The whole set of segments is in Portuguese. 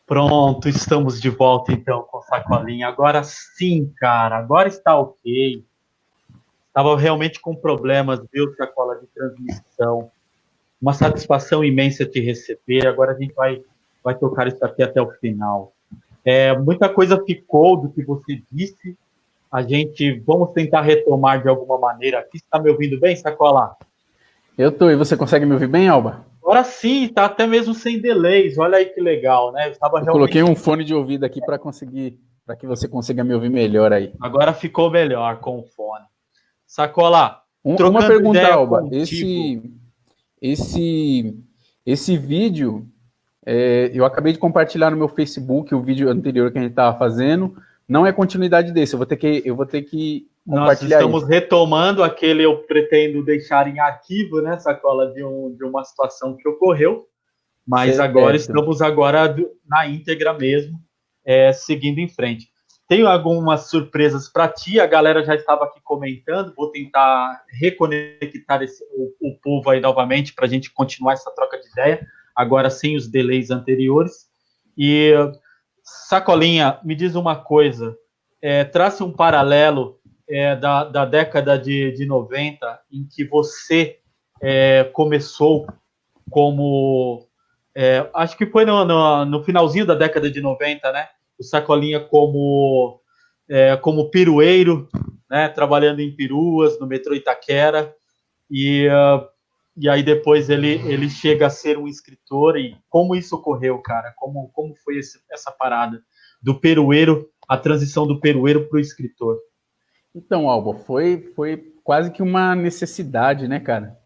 Pronto, estamos de volta então com Sacolinha. Agora sim, cara, agora está ok. Estava realmente com problemas, viu, Sacola, de transmissão. Uma satisfação imensa te receber. Agora a gente vai tocar isso aqui até o final. Muita coisa ficou do que você disse. Vamos tentar retomar de alguma maneira aqui. Você está me ouvindo bem, Sacola? Eu tô, e você consegue me ouvir bem, Alba? Agora sim, está até mesmo sem delays. Olha aí que legal, né? Eu estava Eu coloquei realmente. um fone de ouvido aqui para que você consiga me ouvir melhor aí. Agora ficou melhor com o fone. Sacola, Uma trocando pergunta, ideia Alba. contigo. Esse, esse vídeo, eu acabei de compartilhar no meu Facebook o vídeo anterior que a gente estava fazendo. Não é continuidade desse. Eu vou ter que Nós compartilhar estamos isso. retomando aquele eu pretendo deixar em arquivo, né, Sacola, de uma situação que ocorreu, mas agora Certo. estamos agora na íntegra mesmo, seguindo em frente. Tenho algumas surpresas para ti, a galera já estava aqui comentando, vou tentar reconectar o povo aí novamente para a gente continuar essa troca de ideia, agora sem os delays anteriores. E, Sacolinha, me diz uma coisa, traça um paralelo da década de 90, em que você começou como. Acho que foi no finalzinho da década de 90, né? O Sacolinha como pirueiro, né? Trabalhando em peruas, no metrô Itaquera. E aí depois ele chega a ser um escritor. E como isso ocorreu, cara? Como foi essa parada do perueiro, a transição do perueiro para o escritor? Então, Alba, foi quase que uma necessidade, né, cara?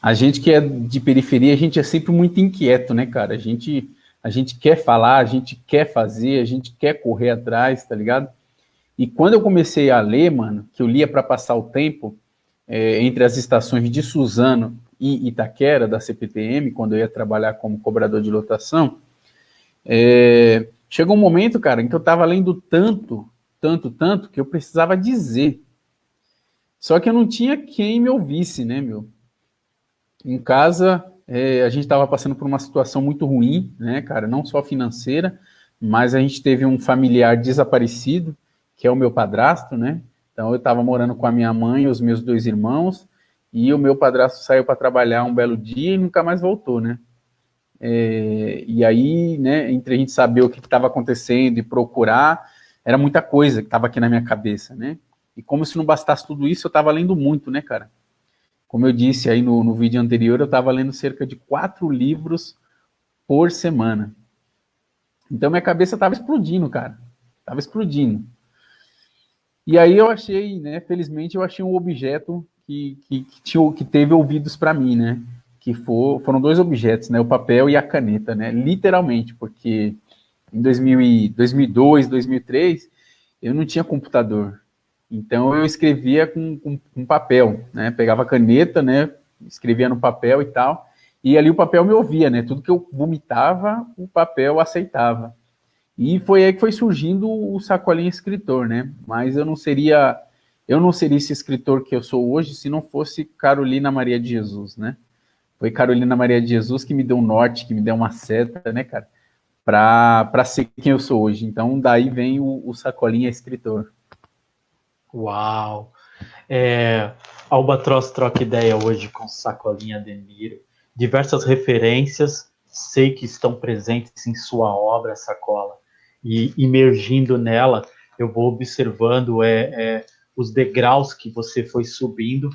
A gente que é de periferia, a gente é sempre muito inquieto, né, cara? A gente quer falar, a gente quer fazer, a gente quer correr atrás, tá ligado? E quando eu comecei a ler, mano, que eu lia para passar o tempo, entre as estações de Suzano e Itaquera, da CPTM, quando eu ia trabalhar como cobrador de lotação, chegou um momento, cara, em que eu tava lendo tanto, que eu precisava dizer. Só que eu não tinha quem me ouvisse, né, meu? Em casa, a gente estava passando por uma situação muito ruim, né, cara? Não só financeira, mas a gente teve um familiar desaparecido, que é o meu padrasto, né? Então eu estava morando com a minha mãe e os meus dois irmãos, e o meu padrasto saiu para trabalhar um belo dia e nunca mais voltou, né? E aí, né, entre a gente saber o que estava acontecendo e procurar, era muita coisa que estava aqui na minha cabeça, né? E como se não bastasse tudo isso, eu estava lendo muito, né, cara? Como eu disse aí no vídeo anterior, eu estava lendo cerca de 4 livros por semana. Então minha cabeça estava explodindo, cara. Estava explodindo. E aí eu achei, né? Felizmente eu achei um objeto que teve ouvidos para mim, né? Foram dois objetos, né? O papel e a caneta, né? Literalmente, porque em 2002, 2003, eu não tinha computador. Então eu escrevia com papel, né? Pegava caneta, né? Escrevia no papel e tal. E ali o papel me ouvia, né? Tudo que eu vomitava, o papel aceitava. E foi aí que foi surgindo o Sacolinha Escritor, né? Mas eu não seria esse escritor que eu sou hoje se não fosse Carolina Maria de Jesus, né? Foi Carolina Maria de Jesus que me deu um norte, que me deu uma seta, né, cara? Para ser quem eu sou hoje. Então, daí vem o Sacolinha Escritor. Uau! Albatroz troca ideia hoje com Sacolinha Demiro. Diversas referências, sei que estão presentes em sua obra, Sacola, e imergindo nela, eu vou observando os degraus que você foi subindo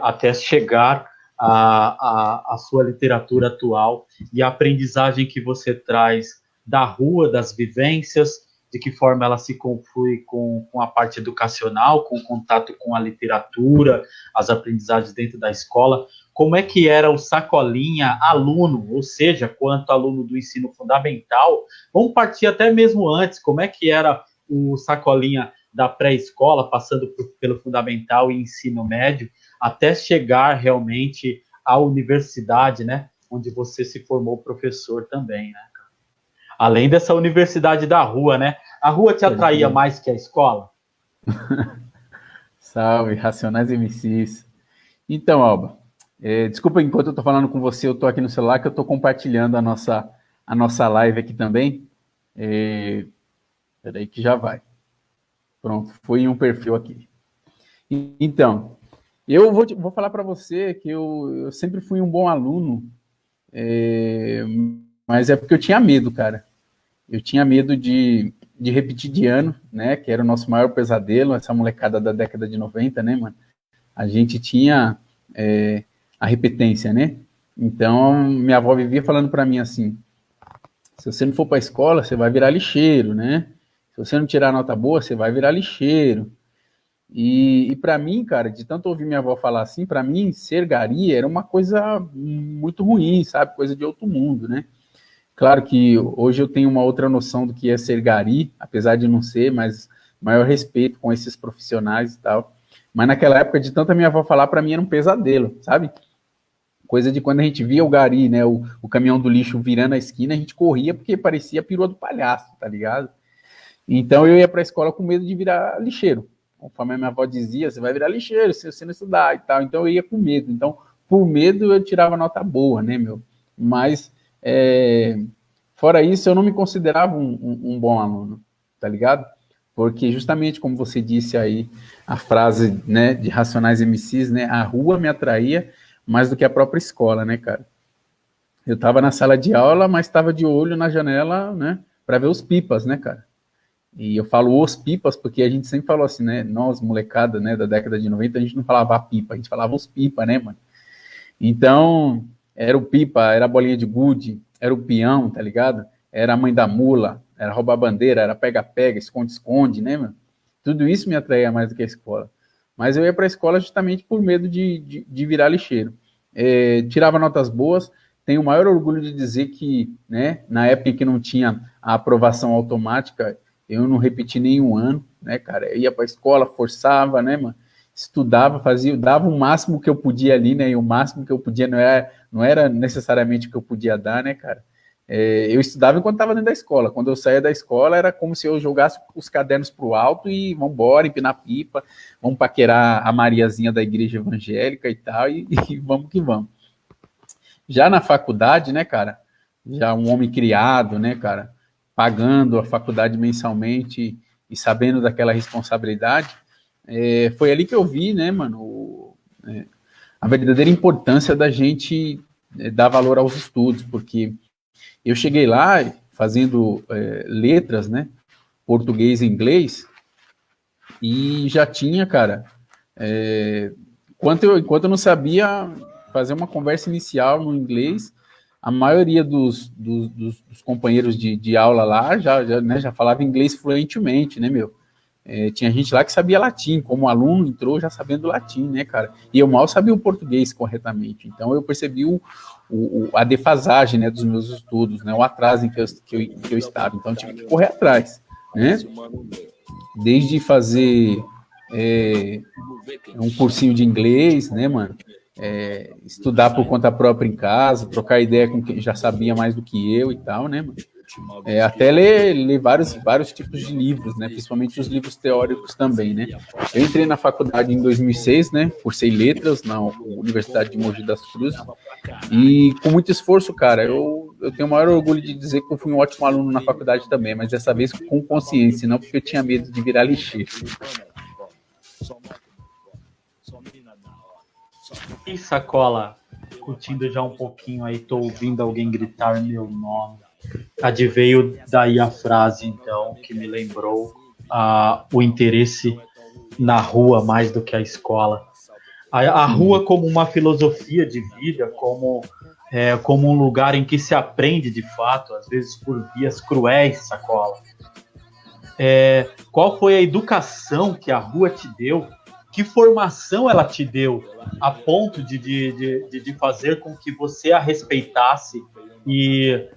até chegar à sua literatura atual e a aprendizagem que você traz da rua, das vivências, de que forma ela se conflui com a parte educacional, com o contato com a literatura, as aprendizagens dentro da escola. Como é que era o Sacolinha aluno, ou seja, quanto aluno do ensino fundamental? Vamos partir até mesmo antes, como é que era o Sacolinha da pré-escola, passando pelo fundamental e ensino médio, até chegar realmente à universidade, né? Onde você se formou professor também, né? Além dessa universidade da rua, né? A rua te Pode atraía crer. mais que a escola? Salve, Racionais MCs. Então, Alba, desculpa enquanto eu tô falando com você, eu tô aqui no celular que eu tô compartilhando a nossa live aqui também. Peraí que já vai. Pronto, foi em um perfil aqui. Então, eu vou falar para você que eu sempre fui um bom aluno, mas é porque eu tinha medo, cara. Eu tinha medo de repetir de ano, né? Que era o nosso maior pesadelo, essa molecada da década de 90, né, mano? A gente tinha a repetência, né? Então, minha avó vivia falando para mim assim: se você não for para a escola, você vai virar lixeiro, né? Se você não tirar nota boa, você vai virar lixeiro. E para mim, cara, de tanto ouvir minha avó falar assim, para mim, ser gari era uma coisa muito ruim, sabe? Coisa de outro mundo, né? Claro que hoje eu tenho uma outra noção do que é ser gari, apesar de não ser, mas maior respeito com esses profissionais e tal. Mas naquela época, de tanta minha avó falar, para mim era um pesadelo, sabe? Coisa de quando a gente via o gari, né, o caminhão do lixo virando a esquina, a gente corria porque parecia a perua do palhaço, tá ligado? Então eu ia para a escola com medo de virar lixeiro. Conforme a minha avó dizia, você vai virar lixeiro se você não estudar e tal. Então eu ia com medo. Então, por medo, eu tirava nota boa, né, meu? Mas, fora isso, eu não me considerava um bom aluno, tá ligado? Porque justamente como você disse aí, a frase, né, de Racionais MCs, né, a rua me atraía mais do que a própria escola, né, cara? Eu tava na sala de aula, mas estava de olho na janela, né, para ver os pipas, né, cara? E eu falo os pipas porque a gente sempre falou assim, né? Nós, molecada, né, da década de 90, a gente não falava a pipa, a gente falava os pipa, né, mano? Então, era o pipa, era a bolinha de gude, era o peão, tá ligado? Era a mãe da mula, era roubar bandeira, era pega-pega, esconde-esconde, né, mano? Tudo isso me atraía mais do que a escola. Mas eu ia pra escola justamente por medo de virar lixeiro. Tirava notas boas, tenho o maior orgulho de dizer que, né, na época em que não tinha a aprovação automática, eu não repeti nenhum ano, né, cara? Eu ia para a escola, forçava, né, mano? Estudava, fazia, dava o máximo que eu podia ali, né? E o máximo que eu podia não era necessariamente o que eu podia dar, né, cara? Eu estudava enquanto estava dentro da escola. Quando eu saía da escola, era como se eu jogasse os cadernos para o alto e vamos embora, empinar pipa, vamos paquerar a Mariazinha da igreja evangélica e tal, e vamos que vamos. Já na faculdade, né, cara? Já um homem criado, né, cara? Pagando a faculdade mensalmente e sabendo daquela responsabilidade, foi ali que eu vi, né, mano, a verdadeira importância da gente dar valor aos estudos, porque eu cheguei lá fazendo letras, né, português e inglês, e já tinha, cara, enquanto eu não sabia fazer uma conversa inicial no inglês, a maioria dos companheiros de aula lá já falava inglês fluentemente, né, meu? Tinha gente lá que sabia latim, como aluno entrou já sabendo latim, né, cara? E eu mal sabia o português corretamente. Então eu percebi a defasagem, né, dos meus estudos, né, o atraso em que eu estava. Então eu tive que correr atrás, né? Desde fazer um cursinho de inglês, né, mano? Estudar por conta própria em casa, trocar ideia com quem já sabia mais do que eu e tal, né, mano? Até ler vários tipos de livros, né? Principalmente os livros teóricos também, né? Eu entrei na faculdade em 2006, né? Cursei letras na Universidade de Mogi das Cruzes e com muito esforço, cara, eu tenho o maior orgulho de dizer que eu fui um ótimo aluno na faculdade também, mas dessa vez com consciência, não porque eu tinha medo de virar lixeiro. E Sacola, curtindo já um pouquinho aí, tô ouvindo alguém gritar meu nome. Adveio daí a frase, então, que me lembrou o interesse na rua mais do que a escola. A rua como uma filosofia de vida, como um lugar em que se aprende de fato, às vezes por vias cruéis, Sacola. Qual foi a educação que a rua te deu? Que formação ela te deu a ponto de fazer com que você a respeitasse e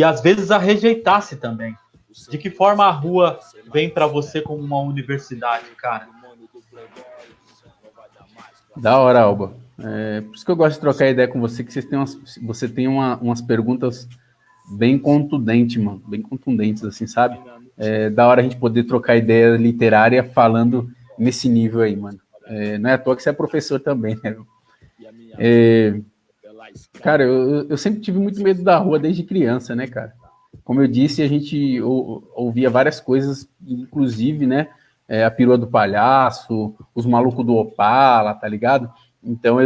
às vezes a rejeitasse também? De que forma a rua vem para você como uma universidade, cara? Da hora, Alba. Por isso que eu gosto de trocar ideia com você, que você tem umas perguntas bem contundentes, mano. Bem contundentes, assim, sabe? Da hora a gente poder trocar ideia literária falando nesse nível aí, mano. Não é à toa que você é professor também, né? Cara, eu sempre tive muito medo da rua desde criança, né, cara? Como eu disse, a gente ouvia várias coisas, inclusive, né, a perua do palhaço, os malucos do Opala, tá ligado? Então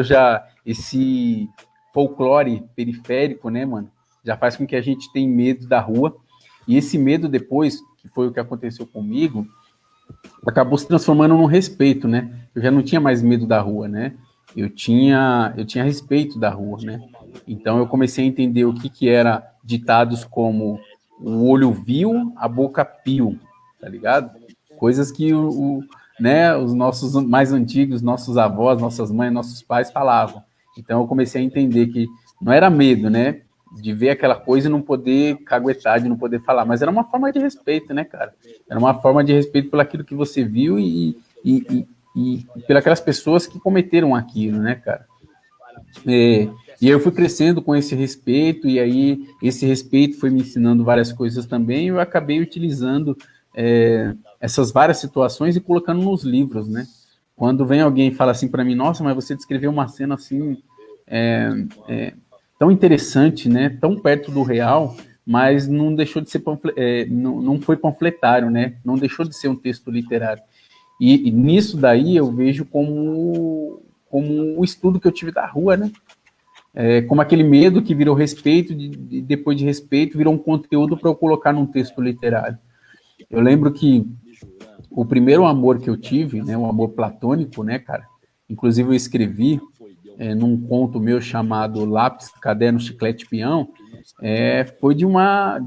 esse folclore periférico, né, mano, já faz com que a gente tenha medo da rua. E esse medo depois, que foi o que aconteceu comigo, acabou se transformando num respeito, né? Eu já não tinha mais medo da rua, né? Eu tinha respeito da rua, né? Então eu comecei a entender o que era ditados como o olho viu, a boca piu, tá ligado? Coisas que né, os nossos mais antigos, nossos avós, nossas mães, nossos pais falavam. Então eu comecei a entender que não era medo, né? De ver aquela coisa e não poder caguetar, de não poder falar, mas era uma forma de respeito, né, cara? Era uma forma de respeito pelo aquilo que você viu e pelas pessoas que cometeram aquilo, né, cara? E aí eu fui crescendo com esse respeito, e aí esse respeito foi me ensinando várias coisas também, e eu acabei utilizando essas várias situações e colocando nos livros, né? Quando vem alguém e fala assim para mim, nossa, mas você descreveu uma cena assim tão interessante, né? Tão perto do real, mas não deixou de ser não foi panfletário, né? Não deixou de ser um texto literário. E nisso daí eu vejo como o estudo que eu tive da rua, né? Como aquele medo que virou respeito, depois de respeito, virou um conteúdo para eu colocar num texto literário. Eu lembro que o primeiro amor que eu tive, né, um amor platônico, né, cara? Inclusive eu escrevi num conto meu chamado Lápis, Caderno, Chiclete, Peão, foi de uma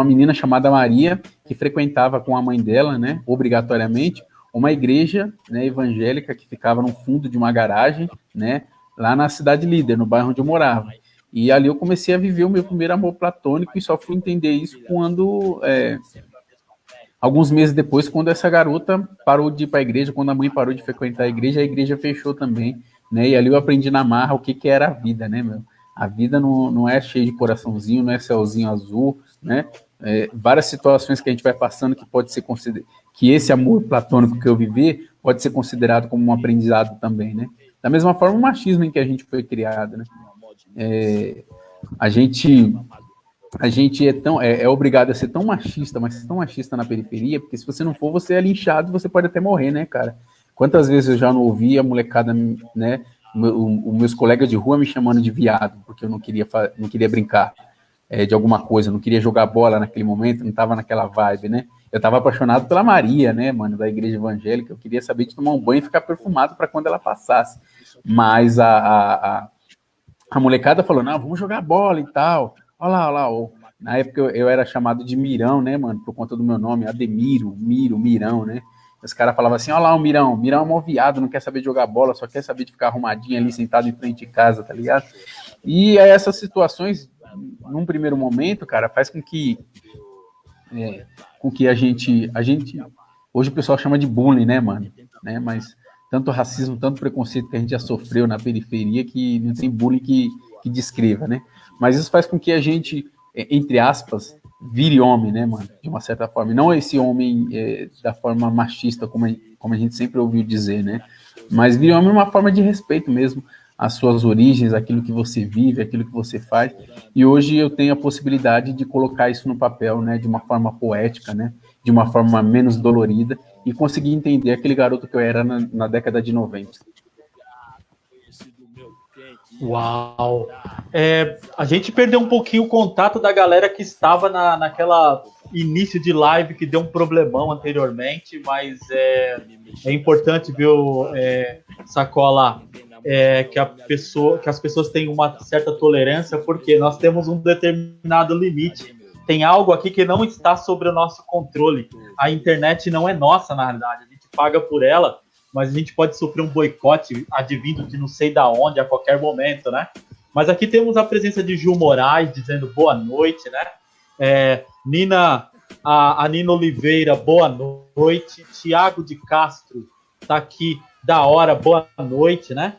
menina chamada Maria, que frequentava com a mãe dela, né, obrigatoriamente, uma igreja, né, evangélica que ficava no fundo de uma garagem, né, lá na Cidade Líder, no bairro onde eu morava. E ali eu comecei a viver o meu primeiro amor platônico e só fui entender isso quando, alguns meses depois, quando essa garota parou de ir para a igreja, quando a mãe parou de frequentar a igreja fechou também, né? E ali eu aprendi na marra o que era a vida, né, meu? A vida não é cheia de coraçãozinho, não é céuzinho azul, né? Várias situações que a gente vai passando que pode ser considerado, que esse amor platônico que eu vivi pode ser considerado como um aprendizado também, né? Da mesma forma, o machismo em que a gente foi criado, né? A gente é obrigado a ser tão machista, mas tão machista na periferia, porque se você não for, você é linchado, você pode até morrer, né, cara? Quantas vezes eu já não ouvi a molecada, né, os meus colegas de rua me chamando de viado, porque eu não queria brincar de alguma coisa, não queria jogar bola naquele momento, não tava naquela vibe, né? Eu tava apaixonado pela Maria, né, mano, da igreja evangélica, eu queria saber de tomar um banho e ficar perfumado para quando ela passasse. Mas a molecada falou, não, vamos jogar bola e tal. Olha lá. Na época eu era chamado de Mirão, né, mano, por conta do meu nome, Ademiro, Mirão, né? Os caras falavam assim, olha lá o Mirão é mó viado, não quer saber de jogar bola, só quer saber de ficar arrumadinho ali, sentado em frente de casa, tá ligado? E essas situações, num primeiro momento, cara, faz com que a gente, hoje o pessoal chama de bullying, né, mano, né, mas tanto racismo, tanto preconceito que a gente já sofreu na periferia que não tem bullying que descreva, né? Mas isso faz com que a gente, entre aspas, vire homem, né, mano? De uma certa forma. E não esse homem da forma machista, como a gente sempre ouviu dizer, né? Mas vire homem uma forma de respeito mesmo às suas origens, aquilo que você vive, aquilo que você faz. E hoje eu tenho a possibilidade de colocar isso no papel, né? De uma forma poética, né? De uma forma menos dolorida e conseguir entender aquele garoto que eu era na década de 90. Uau! A gente perdeu um pouquinho o contato da galera que estava naquela início de live que deu um problemão anteriormente, mas é importante, viu, Sacola, que as pessoas tenham uma certa tolerância, porque nós temos um determinado limite. Tem algo aqui que não está sob o nosso controle. A internet não é nossa, na realidade. A gente paga por ela, mas a gente pode sofrer um boicote advindo de não sei da onde a qualquer momento, né? Mas aqui temos a presença de Gil Moraes dizendo boa noite, né? A Nina Oliveira, boa noite. Tiago de Castro tá aqui, da hora, boa noite, né?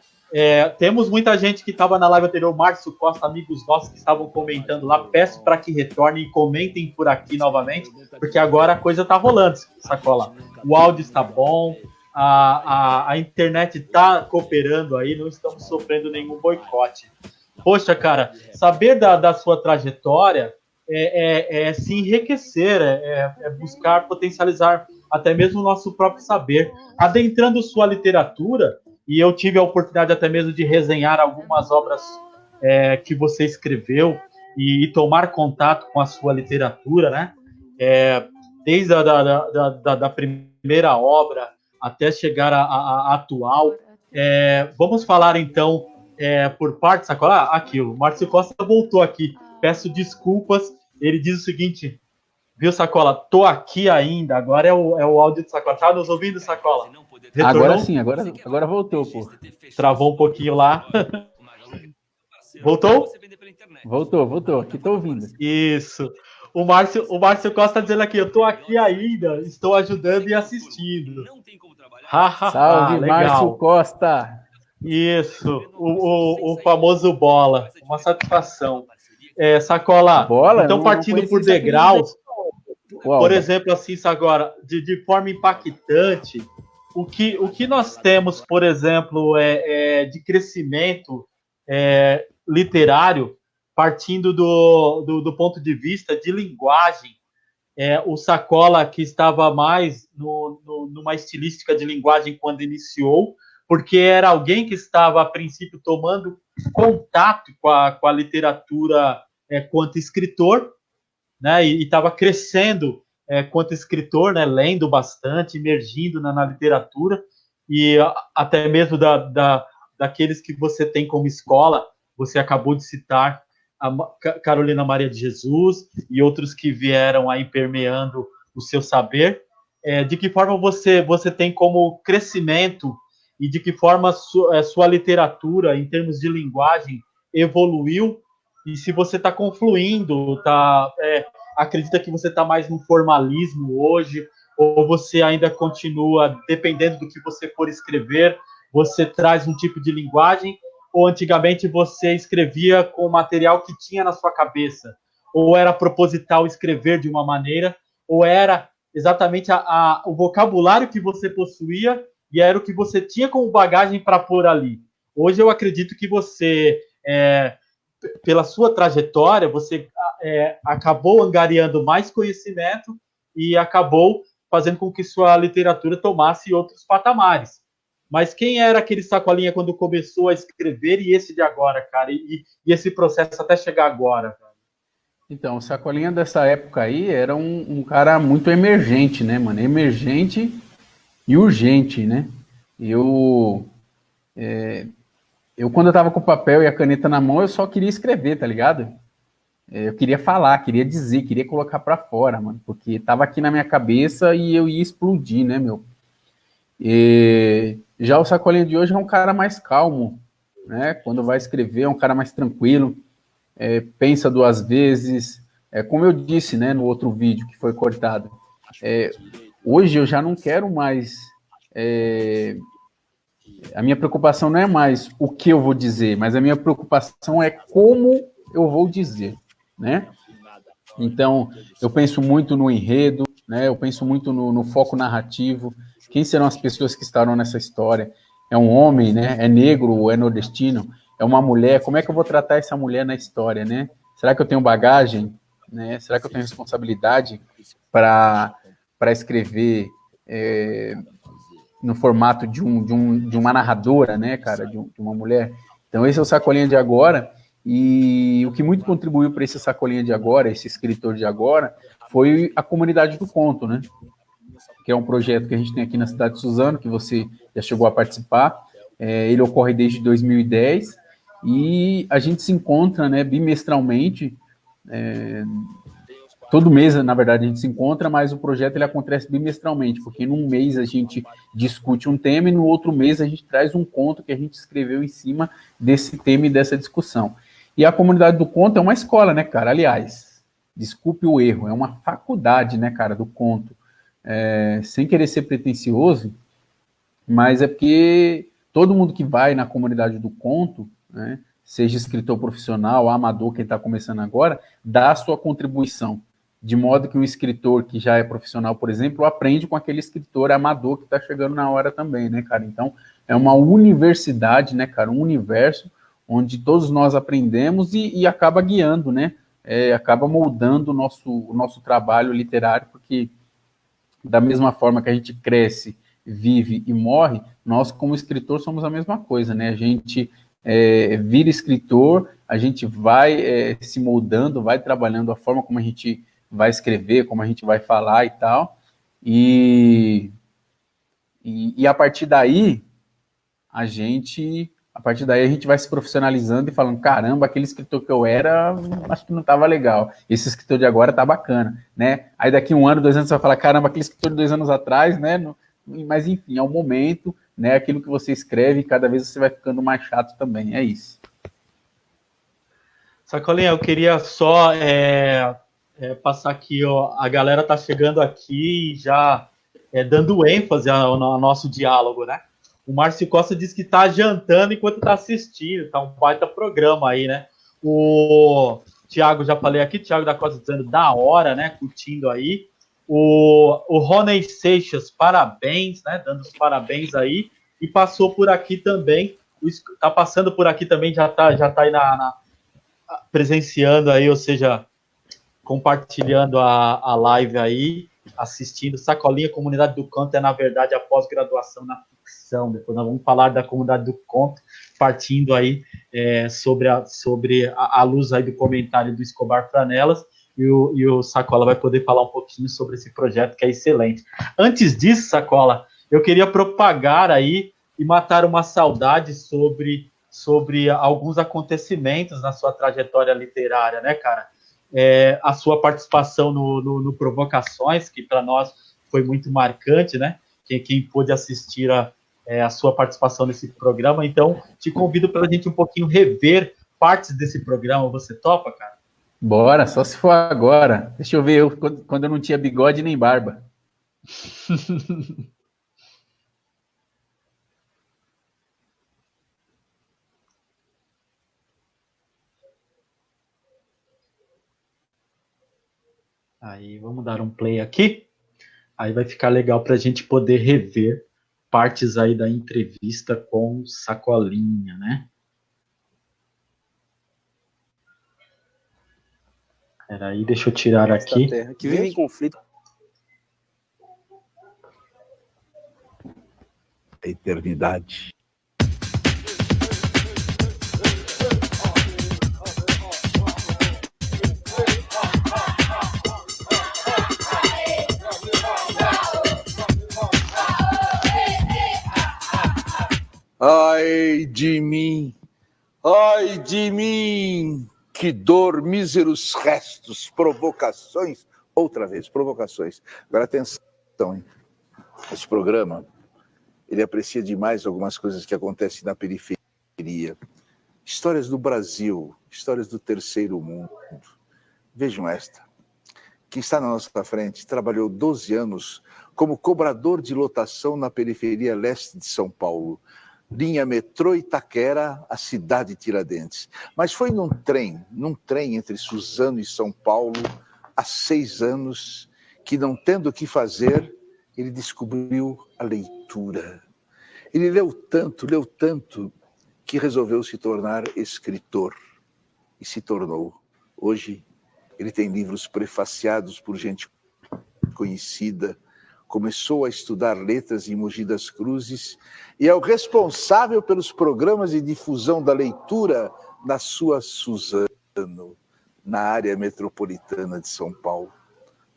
Temos muita gente que estava na live anterior, Márcio Costa, amigos nossos que estavam comentando lá. Peço para que retornem e comentem por aqui novamente, porque agora a coisa tá rolando, Sacola. O áudio está bom, a internet está cooperando aí, não estamos sofrendo nenhum boicote. Poxa, cara, saber da sua trajetória é se enriquecer, é buscar potencializar até mesmo o nosso próprio saber. Adentrando sua literatura, e eu tive a oportunidade até mesmo de resenhar algumas obras que você escreveu e tomar contato com a sua literatura, né? Desde da primeira obra até chegar à atual. Vamos falar então por partes, Sacola. Aqui, o Márcio Costa voltou aqui. Peço desculpas. Ele diz o seguinte: viu, Sacola? Tô aqui ainda. Agora é o áudio de Sacola. Tá nos ouvindo, Sacola? Retornou? Agora sim, agora voltou, pô. Travou um pouquinho lá. Voltou? Voltou. Aqui tô ouvindo. Isso. O Márcio Costa está dizendo aqui: eu tô aqui ainda, estou ajudando e assistindo. Salve, legal. Márcio Costa. Isso, o famoso bola. Uma satisfação. Sacola, bola? Então partindo por degraus, por exemplo, assim, agora, de forma impactante, o que nós temos, por exemplo, de crescimento literário, partindo do ponto de vista de linguagem, o Sacola, que estava mais numa estilística de linguagem quando iniciou, porque era alguém que estava, a princípio, tomando contato com a literatura quanto escritor, né, e estava crescendo quanto escritor, né, lendo bastante, emergindo na literatura, e até mesmo daqueles que você tem como escola, você acabou de citar a Carolina Maria de Jesus e outros que vieram aí permeando o seu saber. De que forma você tem como crescimento e de que forma sua literatura, em termos de linguagem, evoluiu, e se você está confluindo, acredita que você está mais no formalismo hoje, ou você ainda continua, dependendo do que você for escrever, você traz um tipo de linguagem, ou antigamente você escrevia com o material que tinha na sua cabeça, ou era proposital escrever de uma maneira, ou era exatamente o vocabulário que você possuía e era o que você tinha como bagagem para pôr ali. Hoje eu acredito que você, pela sua trajetória, você acabou angariando mais conhecimento e acabou fazendo com que sua literatura tomasse outros patamares. Mas quem era aquele Sacolinha quando começou a escrever e esse de agora, cara? E esse processo até chegar agora, cara? Então, o Sacolinha dessa época aí era um cara muito emergente, né, mano? Emergente e urgente, né? Eu, quando eu tava com o papel e a caneta na mão, eu só queria escrever, tá ligado? Eu queria falar, queria dizer, queria colocar pra fora, mano, porque tava aqui na minha cabeça e eu ia explodir, né, meu? Já o Sacolinha de hoje é um cara mais calmo, né? Quando vai escrever, é um cara mais tranquilo, pensa duas vezes. Como eu disse, né, no outro vídeo que foi cortado, hoje eu já não quero mais. A minha preocupação não é mais o que eu vou dizer, mas a minha preocupação é como eu vou dizer, né? Então, eu penso muito no enredo, né? Eu penso muito no foco narrativo. Quem serão as pessoas que estarão nessa história? É um homem, né? É negro ou é nordestino? É uma mulher? Como é que eu vou tratar essa mulher na história, né? Será que eu tenho bagagem, né? Será que eu tenho responsabilidade para escrever no formato de uma narradora, né, cara, de uma mulher? Então, esse é o Sacolinha de agora. E o que muito contribuiu para esse Sacolinha de agora, esse escritor de agora, foi a comunidade do conto, né? Que é um projeto que a gente tem aqui na cidade de Suzano, que você já chegou a participar. Ele ocorre desde 2010 e a gente se encontra, né, bimestralmente. Todo mês, na verdade, a gente se encontra, mas o projeto ele acontece bimestralmente, porque num mês a gente discute um tema e no outro mês a gente traz um conto que a gente escreveu em cima desse tema e dessa discussão. E a comunidade do conto é uma escola, né, cara? Aliás, desculpe o erro, é uma faculdade, né, cara, do conto. Sem querer ser pretencioso, mas é porque todo mundo que vai na comunidade do conto, né, seja escritor profissional, amador, quem está começando agora, dá a sua contribuição de modo que um escritor que já é profissional, por exemplo, aprende com aquele escritor amador que está chegando na hora também, né, cara? Então, é uma universidade, né, cara? Um universo onde todos nós aprendemos e acaba guiando, né? Acaba moldando o nosso trabalho literário, porque da mesma forma que a gente cresce, vive e morre, nós, como escritor, somos a mesma coisa, né? A gente vira escritor, a gente vai se moldando, vai trabalhando a forma como a gente vai escrever, como a gente vai falar e tal, e a partir daí a gente vai se profissionalizando e falando, caramba, aquele escritor que eu era, acho que não estava legal, esse escritor de agora tá bacana, né? Aí daqui 1 ano, 2 anos, você vai falar, caramba, aquele escritor de 2 anos atrás, né? Mas enfim, é o momento, né? Aquilo que você escreve, cada vez você vai ficando mais chato também, é isso. Sacolinha, eu queria só passar aqui, ó, a galera tá chegando aqui já dando ênfase ao nosso diálogo, né? O Márcio Costa diz que tá jantando enquanto tá assistindo, tá um baita programa aí, né? O Thiago, já falei aqui, Thiago da Costa dizendo da hora, né? Curtindo aí. O Rony Seixas, parabéns, né? Dando os parabéns aí. E passou por aqui também, tá passando por aqui também, já tá aí presenciando aí, ou seja, compartilhando a live aí, assistindo. Sacolinha, Comunidade do Conto é, na verdade, a pós-graduação na ficção. Depois nós vamos falar da Comunidade do Conto, partindo aí sobre a luz aí do comentário do Escobar Franelas, e o Sacola vai poder falar um pouquinho sobre esse projeto que é excelente. Antes disso, Sacola, eu queria propagar aí e matar uma saudade sobre alguns acontecimentos na sua trajetória literária, né, cara? A sua participação no Provocações, que para nós foi muito marcante, né? Quem pôde assistir a sua participação nesse programa. Então, te convido para a gente um pouquinho rever partes desse programa. Você topa, cara? Bora, só se for agora. Deixa eu ver, quando eu não tinha bigode nem barba. Aí, vamos dar um play aqui. Aí vai ficar legal para a gente poder rever partes aí da entrevista com Sacolinha, né? Peraí, deixa eu tirar aqui. Terra, que vive em conflito. A eternidade. Ai de mim, que dor, míseros restos, provocações, outra vez, provocações. Agora atenção, hein? Esse programa, ele aprecia demais algumas coisas que acontecem na periferia. Histórias do Brasil, histórias do terceiro mundo. Vejam esta. Quem está na nossa frente trabalhou 12 anos como cobrador de lotação na periferia leste de São Paulo. Linha metrô Itaquera, a cidade de Tiradentes. Mas foi num trem entre Suzano e São Paulo, há 6 anos, que não tendo o que fazer, ele descobriu a leitura. Ele leu tanto, que resolveu se tornar escritor. E se tornou. Hoje, ele tem livros prefaciados por gente conhecida, começou a estudar letras em Mogi das Cruzes e é o responsável pelos programas de difusão da leitura na sua Suzano, na área metropolitana de São Paulo.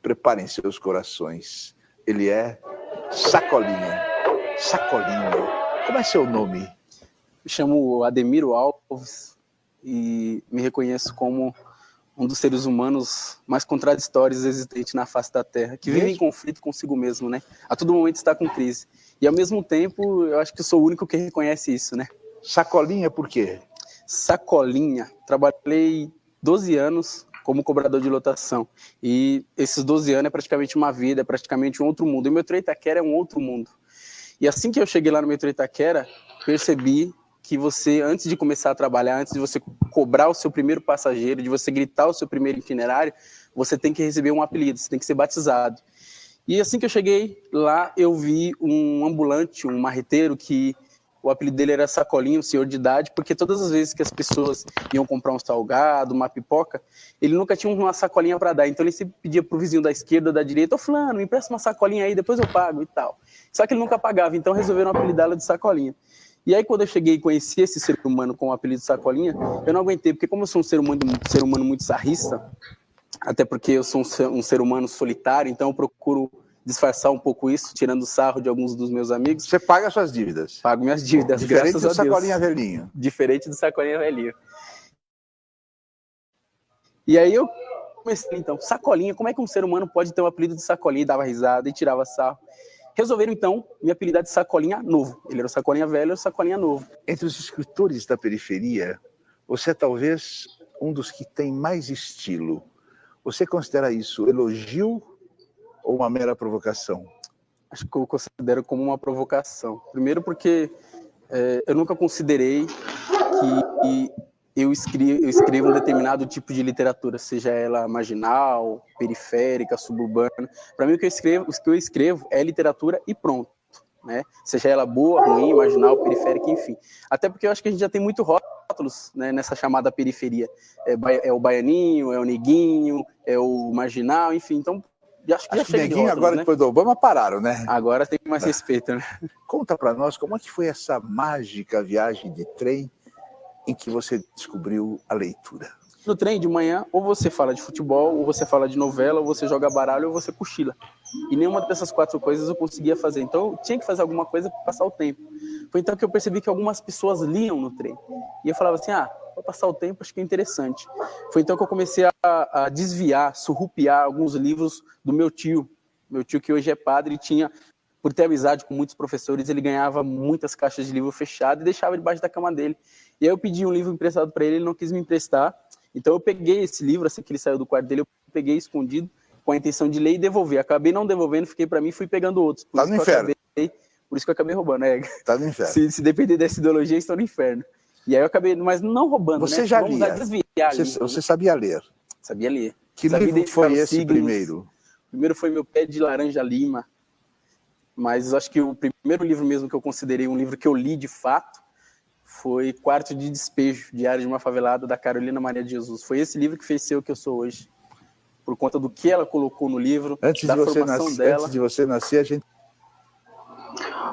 Preparem seus corações. Ele é Sacolinha. Sacolinha. Como é seu nome? Me chamo Ademiro Alves e me reconheço como um dos seres humanos mais contraditórios existentes na face da Terra, que vive em conflito consigo mesmo, né? A todo momento está com crise. E, ao mesmo tempo, eu acho que eu sou o único que reconhece isso, né? Sacolinha por quê? Sacolinha. Trabalhei 12 anos como cobrador de lotação. E esses 12 anos é praticamente uma vida, é praticamente um outro mundo. E o metrô Itaquera é um outro mundo. E assim que eu cheguei lá no metrô Itaquera, percebi que você, antes de começar a trabalhar, antes de você cobrar o seu primeiro passageiro, de você gritar o seu primeiro itinerário, você tem que receber um apelido, você tem que ser batizado. E assim que eu cheguei lá, eu vi um ambulante, um marreteiro, que o apelido dele era Sacolinha, um senhor de idade, porque todas as vezes que as pessoas iam comprar um salgado, uma pipoca, ele nunca tinha uma sacolinha para dar. Então ele sempre pedia pro vizinho da esquerda ou da direita: ô fulano, me empresta uma sacolinha aí, depois eu pago e tal. Só que ele nunca pagava, então resolveram apelidá-lo de Sacolinha. E aí, quando eu cheguei e conheci esse ser humano com o apelido de Sacolinha, eu não aguentei, porque como eu sou um ser humano muito sarrista, até porque eu sou um ser humano solitário, então eu procuro disfarçar um pouco isso, tirando sarro de alguns dos meus amigos. Você paga suas dívidas. Pago minhas dívidas, Diferente graças do a Deus. Sacolinha Velhinho. Diferente do Sacolinha Velhinho. E aí eu comecei, então, Sacolinha, como é que um ser humano pode ter um apelido de Sacolinha? E dava risada e tirava sarro. Resolveram, então, me apelidar de Sacolinha Novo. Ele era o Sacolinha Velho e o Sacolinha Novo. Entre os escritores da periferia, você é talvez um dos que tem mais estilo. Você considera isso elogio ou uma mera provocação? Acho que eu considero como uma provocação. Primeiro porque eu nunca considerei que eu escrevo um determinado tipo de literatura, seja ela marginal, periférica, suburbana. Para mim, o que eu escrevo é literatura e pronto, né? Seja ela boa, ruim, marginal, periférica, enfim. Até porque eu acho que a gente já tem muito rótulos, né, nessa chamada periferia. É o baianinho, é o neguinho, é o marginal, enfim. Então, acho que já chega de rótulos, agora, né? depois do Obama, pararam, né? Agora tem mais respeito, né? Conta para nós como é que foi essa mágica viagem de trem em que você descobriu a leitura. No trem de manhã, ou você fala de futebol, ou você fala de novela, ou você joga baralho, ou você cochila. E nenhuma dessas 4 coisas eu conseguia fazer. Então, eu tinha que fazer alguma coisa para passar o tempo. Foi então que eu percebi que algumas pessoas liam no trem. E eu falava assim, para passar o tempo, acho que é interessante. Foi então que eu comecei a desviar, surrupiar alguns livros do meu tio. Meu tio, que hoje é padre, tinha, por ter amizade com muitos professores, ele ganhava muitas caixas de livro fechado e deixava debaixo da cama dele. E aí eu pedi um livro emprestado para ele não quis me emprestar. Então eu peguei esse livro, assim que ele saiu do quarto dele, eu peguei escondido, com a intenção de ler e devolver. Acabei não devolvendo, fiquei para mim e fui pegando outros. Tá no inferno. Por isso que eu acabei roubando. Tá no inferno. Se depender dessa ideologia, estou no inferno. E aí eu acabei, mas não roubando, você né? Já Vamos lia. Desviar Você sabia ler. Sabia ler. Que sabia livro foi esse signos. primeiro? O primeiro foi Meu Pé de Laranja Lima. Mas acho que o primeiro livro mesmo que eu considerei um livro que eu li de fato foi Quarto de Despejo, Diário de uma Favelada, da Carolina Maria de Jesus. Foi esse livro que fez ser o que eu sou hoje, por conta do que ela colocou no livro, da formação dela. Antes de você nascer, a gente...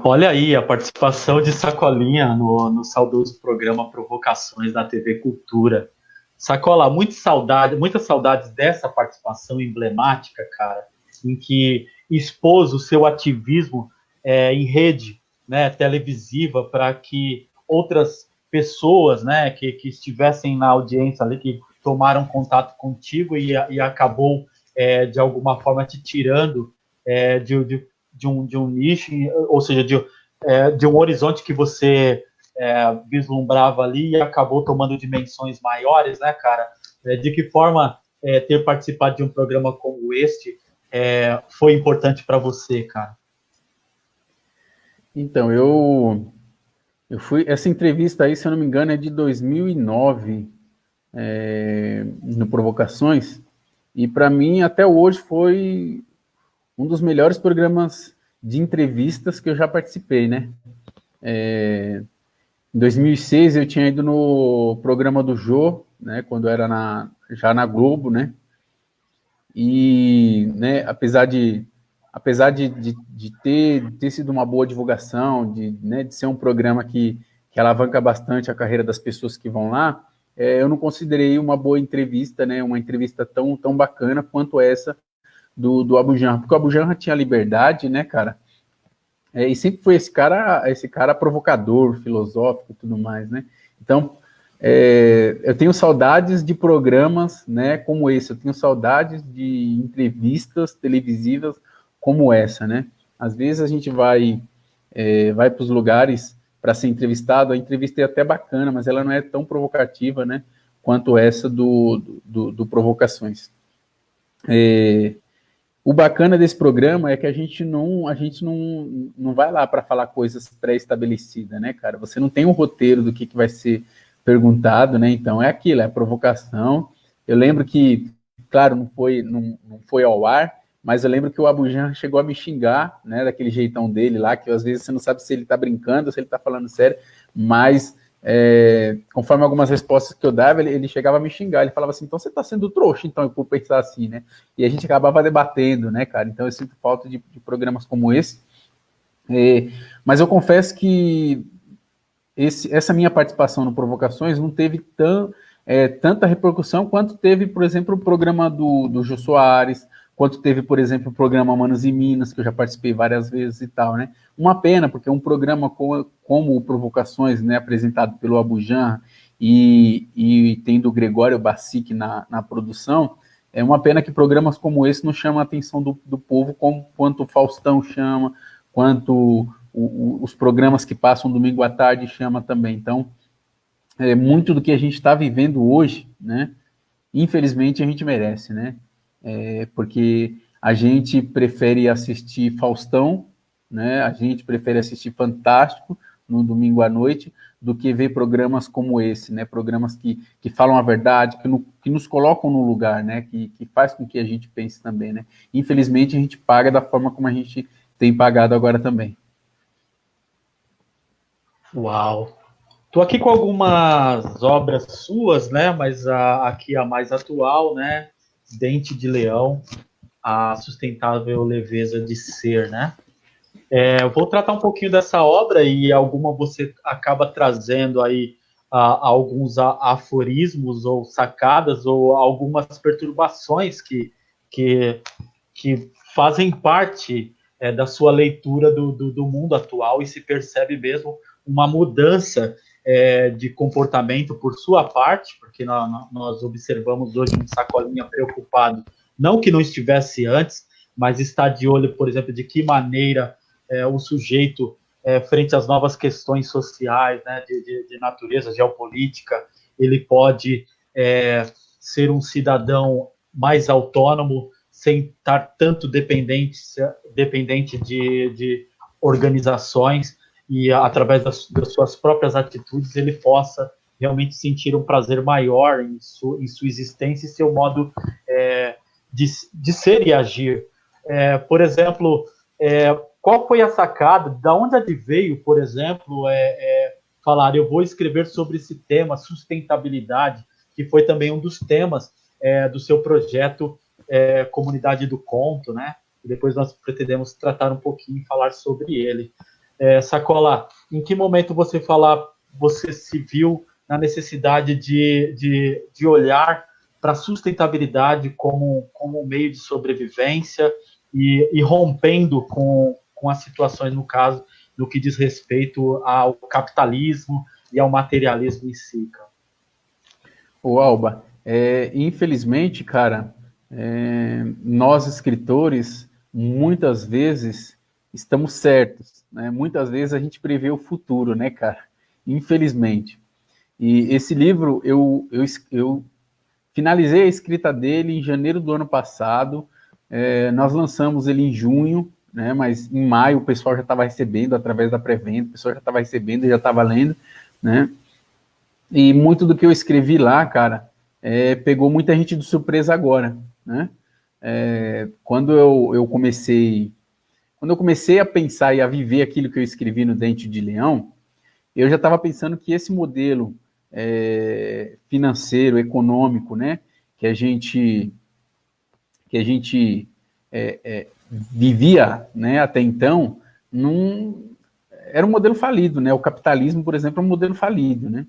Olha aí a participação de Sacolinha no saudoso programa Provocações da TV Cultura. Sacola, muitas saudades dessa participação emblemática, cara, em que expôs o seu ativismo em rede, né, televisiva, para que outras pessoas, né, que estivessem na audiência ali, que tomaram contato contigo e acabou, de alguma forma, te tirando de um nicho, ou seja, de um horizonte que você vislumbrava ali e acabou tomando dimensões maiores, né, cara? De que forma ter participado de um programa como este foi importante para você, cara? Então, eu fui... Essa entrevista aí, se eu não me engano, é de 2009, no Provocações, e para mim, até hoje, foi um dos melhores programas de entrevistas que eu já participei, né? Em 2006, eu tinha ido no programa do Jô, né, quando era já na Globo, né? E, né, apesar de ter sido uma boa divulgação, né, de ser um programa que alavanca bastante a carreira das pessoas que vão lá, eu não considerei uma boa entrevista, né, uma entrevista tão bacana quanto essa do Abu Janra, porque o Abu Janra tinha liberdade, né, cara? E sempre foi esse cara provocador, filosófico e tudo mais, né? Então, eu tenho saudades de programas, né, como esse, eu tenho saudades de entrevistas televisivas como essa, né? Às vezes a gente vai para os lugares para ser entrevistado, a entrevista é até bacana, mas ela não é tão provocativa, né, quanto essa do Provocações. O bacana desse programa é que a gente não vai lá para falar coisas pré-estabelecidas, né, cara? Você não tem um roteiro do que vai ser perguntado, né? Então é aquilo, é a provocação. Eu lembro que, claro, não foi ao ar, mas eu lembro que o Abujan chegou a me xingar, né, daquele jeitão dele lá, que às vezes você não sabe se ele tá brincando ou se ele tá falando sério, mas conforme algumas respostas que eu dava, ele chegava a me xingar, ele falava assim, então você tá sendo trouxa, então, por pensar assim, né? E a gente acabava debatendo, né, cara? Então eu sinto falta de programas como esse. Mas eu confesso que essa minha participação no Provocações não teve tanta repercussão quanto teve, por exemplo, o programa do Jô Soares, quanto teve, por exemplo, o programa Manos e Minas, que eu já participei várias vezes e tal, né? Uma pena, porque um programa como o Provocações, né, apresentado pelo Abujan e tendo o Gregório Bacic na produção, é uma pena que programas como esse não chamam a atenção do povo quanto o Faustão chama, quanto os programas que passam domingo à tarde chama também. Então, muito do que a gente está vivendo hoje, né, infelizmente a gente merece, né? Porque a gente prefere assistir Faustão, né? A gente prefere assistir Fantástico no domingo à noite do que ver programas como esse, né? Programas que falam a verdade, que nos colocam no lugar, né? Que faz com que a gente pense também, né? Infelizmente a gente paga da forma como a gente tem pagado agora também. Uau! Estou aqui com algumas obras suas, né? Mas aqui a mais atual, né? Dente de Leão, a sustentável leveza de ser, né? Eu vou tratar um pouquinho dessa obra e alguma você acaba trazendo aí alguns aforismos ou sacadas ou algumas perturbações que fazem parte da sua leitura do mundo atual e se percebe mesmo uma mudança de comportamento por sua parte, porque nós observamos hoje um Sacolinha preocupado, não que não estivesse antes, mas está de olho, por exemplo, de que maneira o sujeito, frente às novas questões sociais, né, de natureza geopolítica, ele pode ser um cidadão mais autônomo, sem estar tanto dependente de organizações, e através das suas próprias atitudes ele possa realmente sentir um prazer maior em sua existência e seu modo de ser e agir. Por exemplo, qual foi a sacada, da onde adveio, por exemplo, falar, eu vou escrever sobre esse tema, sustentabilidade, que foi também um dos temas do seu projeto Comunidade do Conto, né? E depois nós pretendemos tratar um pouquinho e falar sobre ele. Sacola, em que momento você se viu na necessidade de olhar para a sustentabilidade como um meio de sobrevivência e rompendo com as situações, no caso, no que diz respeito ao capitalismo e ao materialismo em si, cara? Ô, Alba, infelizmente, cara, nós escritores, muitas vezes, estamos certos, né? Muitas vezes a gente prevê o futuro, né, cara? Infelizmente. E esse livro, eu finalizei a escrita dele em janeiro do ano passado, nós lançamos ele em junho, né? Mas em maio o pessoal já estava recebendo, através da pré-venda, o pessoal já estava recebendo e já estava lendo, né? E muito do que eu escrevi lá, cara, pegou muita gente de surpresa agora, né? Quando eu comecei a pensar e a viver aquilo que eu escrevi no Dente de Leão, eu já estava pensando que esse modelo financeiro, econômico, né, que a gente vivia, né, até então, era um modelo falido, né? O capitalismo, por exemplo, é um modelo falido, né?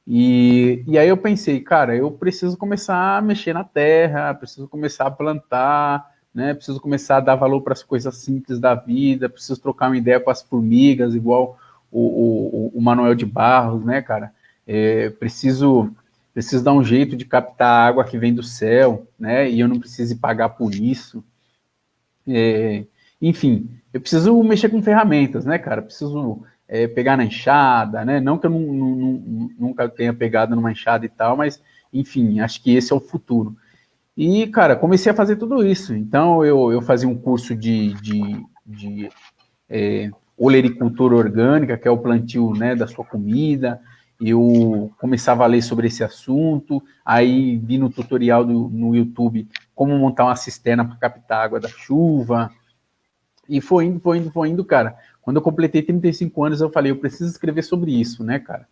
E aí eu pensei, cara, eu preciso começar a mexer na terra, preciso começar a plantar, né? Preciso começar a dar valor para as coisas simples da vida, preciso trocar uma ideia com as formigas, igual o Manuel de Barros, né, cara? Preciso dar um jeito de captar a água que vem do céu, né? E eu não preciso pagar por isso. Enfim, eu preciso mexer com ferramentas, né, cara? Preciso pegar na enxada, né? Não que eu nunca tenha pegado numa enxada e tal, mas, enfim, acho que esse é o futuro. E, cara, comecei a fazer tudo isso. Então, eu fazia um curso de olericultura orgânica, que é o plantio, né, da sua comida. Eu começava a ler sobre esse assunto, aí vi no tutorial no YouTube como montar uma cisterna para captar água da chuva, e foi indo, cara. Quando eu completei 35 anos, eu falei, eu preciso escrever sobre isso, né, cara?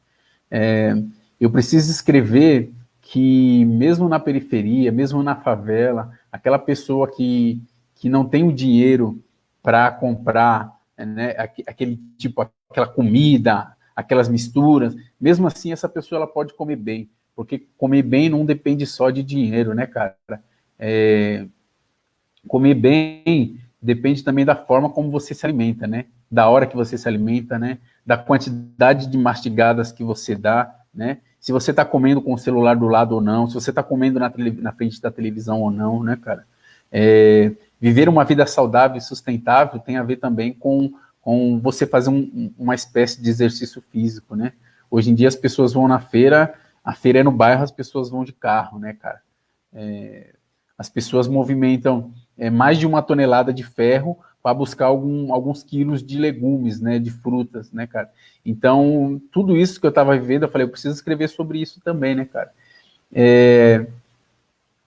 Eu preciso escrever que mesmo na periferia, mesmo na favela, aquela pessoa que não tem o dinheiro para comprar, né, aquele tipo, aquela comida, aquelas misturas, mesmo assim essa pessoa ela pode comer bem, porque comer bem não depende só de dinheiro, né, cara? Comer bem depende também da forma como você se alimenta, né? Da hora que você se alimenta, né? Da quantidade de mastigadas que você dá, né? Se você está comendo com o celular do lado ou não, se você está comendo na frente da televisão ou não, né, cara? Viver uma vida saudável e sustentável tem a ver também com você fazer uma espécie de exercício físico, né? Hoje em dia as pessoas vão na feira, a feira é no bairro, as pessoas vão de carro, né, cara? As pessoas movimentam mais de 1 tonelada de ferro para buscar alguns quilos de legumes, né, de frutas, né, cara? Então, tudo isso que eu estava vivendo, eu falei, eu preciso escrever sobre isso também, né, cara?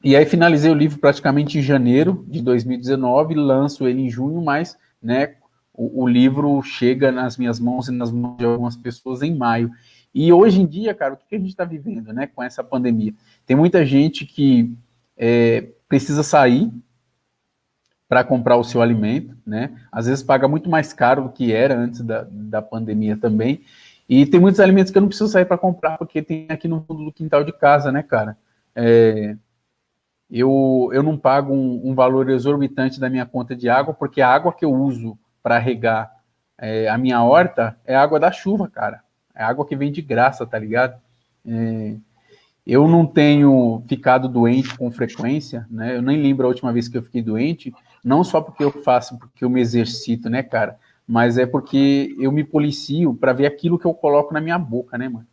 E aí finalizei o livro praticamente em janeiro de 2019, lanço ele em junho, mas, né, o livro chega nas minhas mãos e nas mãos de algumas pessoas em maio. E hoje em dia, cara, o que a gente está vivendo, né, com essa pandemia? Tem muita gente que precisa sair para comprar o seu alimento, né? Às vezes paga muito mais caro do que era antes da pandemia também. E tem muitos alimentos que eu não preciso sair para comprar, porque tem aqui no fundo do quintal de casa, né, cara? Eu não pago um valor exorbitante da minha conta de água, porque a água que eu uso para regar a minha horta é água da chuva, cara. É água que vem de graça, tá ligado? Eu não tenho ficado doente com frequência, né? Eu nem lembro a última vez que eu fiquei doente, não só porque eu me exercito, né, cara? Mas é porque eu me policio para ver aquilo que eu coloco na minha boca, né, mano?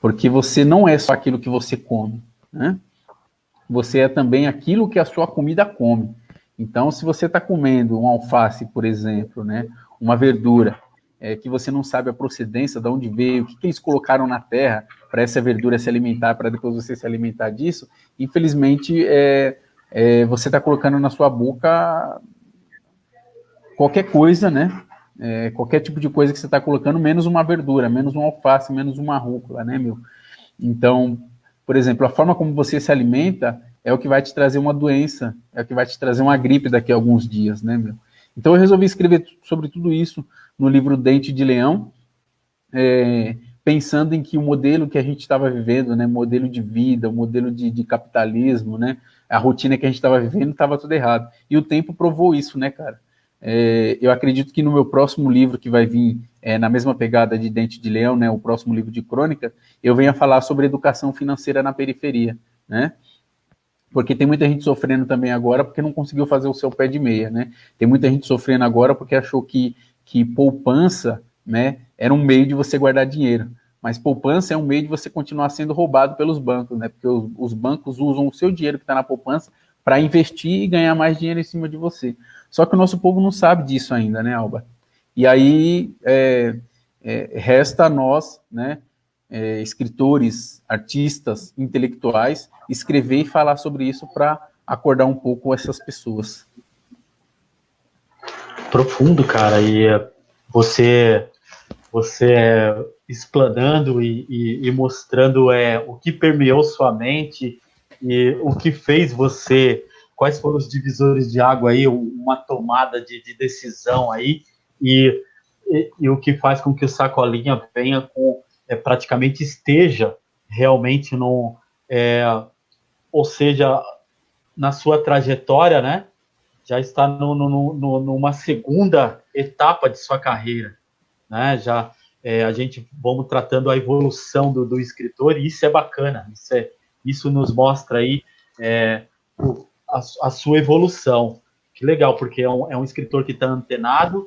Porque você não é só aquilo que você come, né? Você é também aquilo que a sua comida come. Então, se você está comendo um alface, por exemplo, né, uma verdura, que você não sabe a procedência, de onde veio, o que eles colocaram na terra para essa verdura se alimentar, para depois você se alimentar disso, infelizmente, você está colocando na sua boca qualquer coisa, né? Qualquer tipo de coisa que você está colocando, menos uma verdura, menos um alface, menos uma rúcula, né, meu? Então, por exemplo, a forma como você se alimenta é o que vai te trazer uma doença, é o que vai te trazer uma gripe daqui a alguns dias, né, meu? Então eu resolvi escrever sobre tudo isso no livro Dente de Leão, pensando em que o modelo que a gente estava vivendo, né, modelo de vida, o modelo de capitalismo, né, a rotina que a gente estava vivendo estava tudo errado. E o tempo provou isso, né, cara? Eu acredito que no meu próximo livro, que vai vir na mesma pegada de Dente de Leão, né, o próximo livro de crônica, eu venho a falar sobre educação financeira na periferia, né? Porque tem muita gente sofrendo também agora porque não conseguiu fazer o seu pé de meia, né? Tem muita gente sofrendo agora porque achou que poupança, né, era um meio de você guardar dinheiro. Mas poupança é um meio de você continuar sendo roubado pelos bancos, né? Porque os bancos usam o seu dinheiro que está na poupança para investir e ganhar mais dinheiro em cima de você. Só que o nosso povo não sabe disso ainda, né, Alba? E aí resta a nós, né, escritores, artistas, intelectuais, escrever e falar sobre isso para acordar um pouco essas pessoas. Profundo, cara, e você explanando e mostrando o que permeou sua mente e o que fez você, quais foram os divisores de água aí, uma tomada de decisão aí, e o que faz com que o Sacolinha venha com, praticamente esteja realmente no, ou seja, na sua trajetória, né, já está numa segunda etapa de sua carreira, né, já a gente vamos tratando a evolução do escritor, e isso é bacana, isso nos mostra aí a sua evolução. Que legal, porque é um escritor que está antenado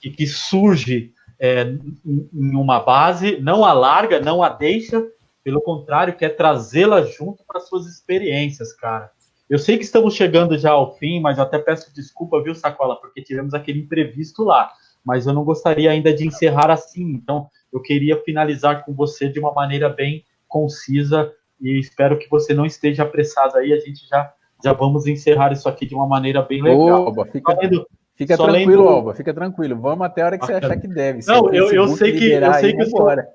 e que surge em uma base, não a larga, não a deixa, pelo contrário, quer trazê-la junto para suas experiências, cara. Eu sei que estamos chegando já ao fim, mas eu até peço desculpa, viu, Sacola, porque tivemos aquele imprevisto lá. Mas eu não gostaria ainda de encerrar assim. Então, eu queria finalizar com você de uma maneira bem concisa e espero que você não esteja apressado aí. A gente já vamos encerrar isso aqui de uma maneira bem legal. Alba, fica só tranquilo, lendo... Alba, fica tranquilo. Vamos até a hora que você achar que deve. Se Não, o eu Facebook sei que liberar aí, o vambora.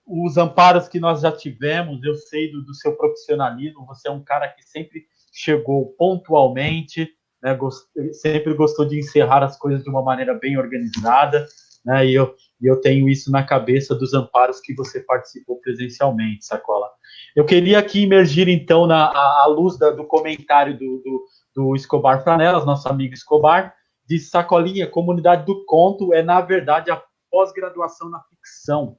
os amparos que nós já tivemos, eu sei do seu profissionalismo, você é um cara que sempre chegou pontualmente, né, sempre gostou de encerrar as coisas de uma maneira bem organizada, né, e eu tenho isso na cabeça dos amparos que você participou presencialmente, Sacola. Eu queria aqui imergir, então, à luz do comentário do Escobar Franelas, nosso amigo Escobar, de Sacolinha, comunidade do conto é, na verdade, a pós-graduação na ficção.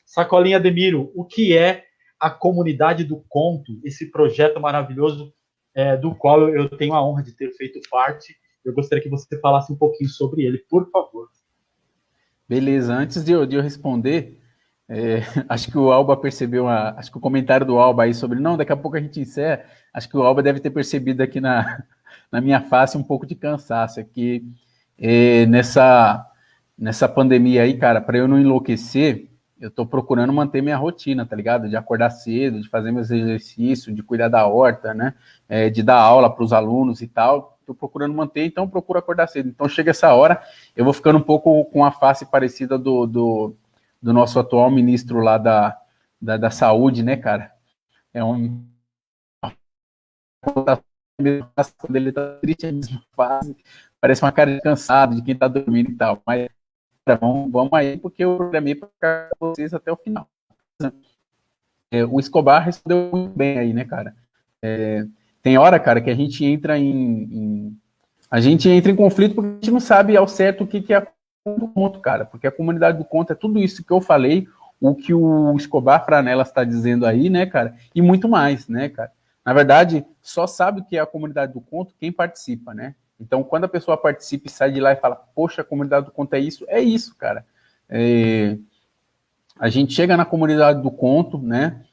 Sacolinha Ademiro, o que é a comunidade do conto, esse projeto maravilhoso do qual eu tenho a honra de ter feito parte? Eu gostaria que você falasse um pouquinho sobre ele, por favor. Beleza, antes de eu responder, acho que o Alba percebeu, acho que o comentário do Alba aí sobre, não, daqui a pouco a gente encerra, acho que o Alba deve ter percebido aqui na minha face um pouco de cansaço, que nessa pandemia aí, cara, para eu não enlouquecer, eu tô procurando manter minha rotina, tá ligado? De acordar cedo, de fazer meus exercícios, de cuidar da horta, né? De dar aula para os alunos e tal. Tô procurando manter, então procuro acordar cedo. Então chega essa hora, eu vou ficando um pouco com a face parecida do nosso atual ministro lá da saúde, né, cara? É um... Quando ele tá triste, é a mesma fase. Parece uma cara de cansado, de quem tá dormindo e tal. Mas vamos aí, porque eu programei para ficar com vocês até o final. O Escobar respondeu muito bem aí, né, cara? Tem hora, cara, que a gente entra em conflito porque a gente não sabe ao certo o que é a comunidade do conto, cara. Porque a comunidade do conto é tudo isso que eu falei, o que o Escobar Franelas está dizendo aí, né, cara? E muito mais, né, cara? Na verdade, só sabe o que é a comunidade do conto quem participa, né? Então, quando a pessoa participa e sai de lá e fala, poxa, a comunidade do conto é isso, cara. A gente chega na comunidade do conto, né,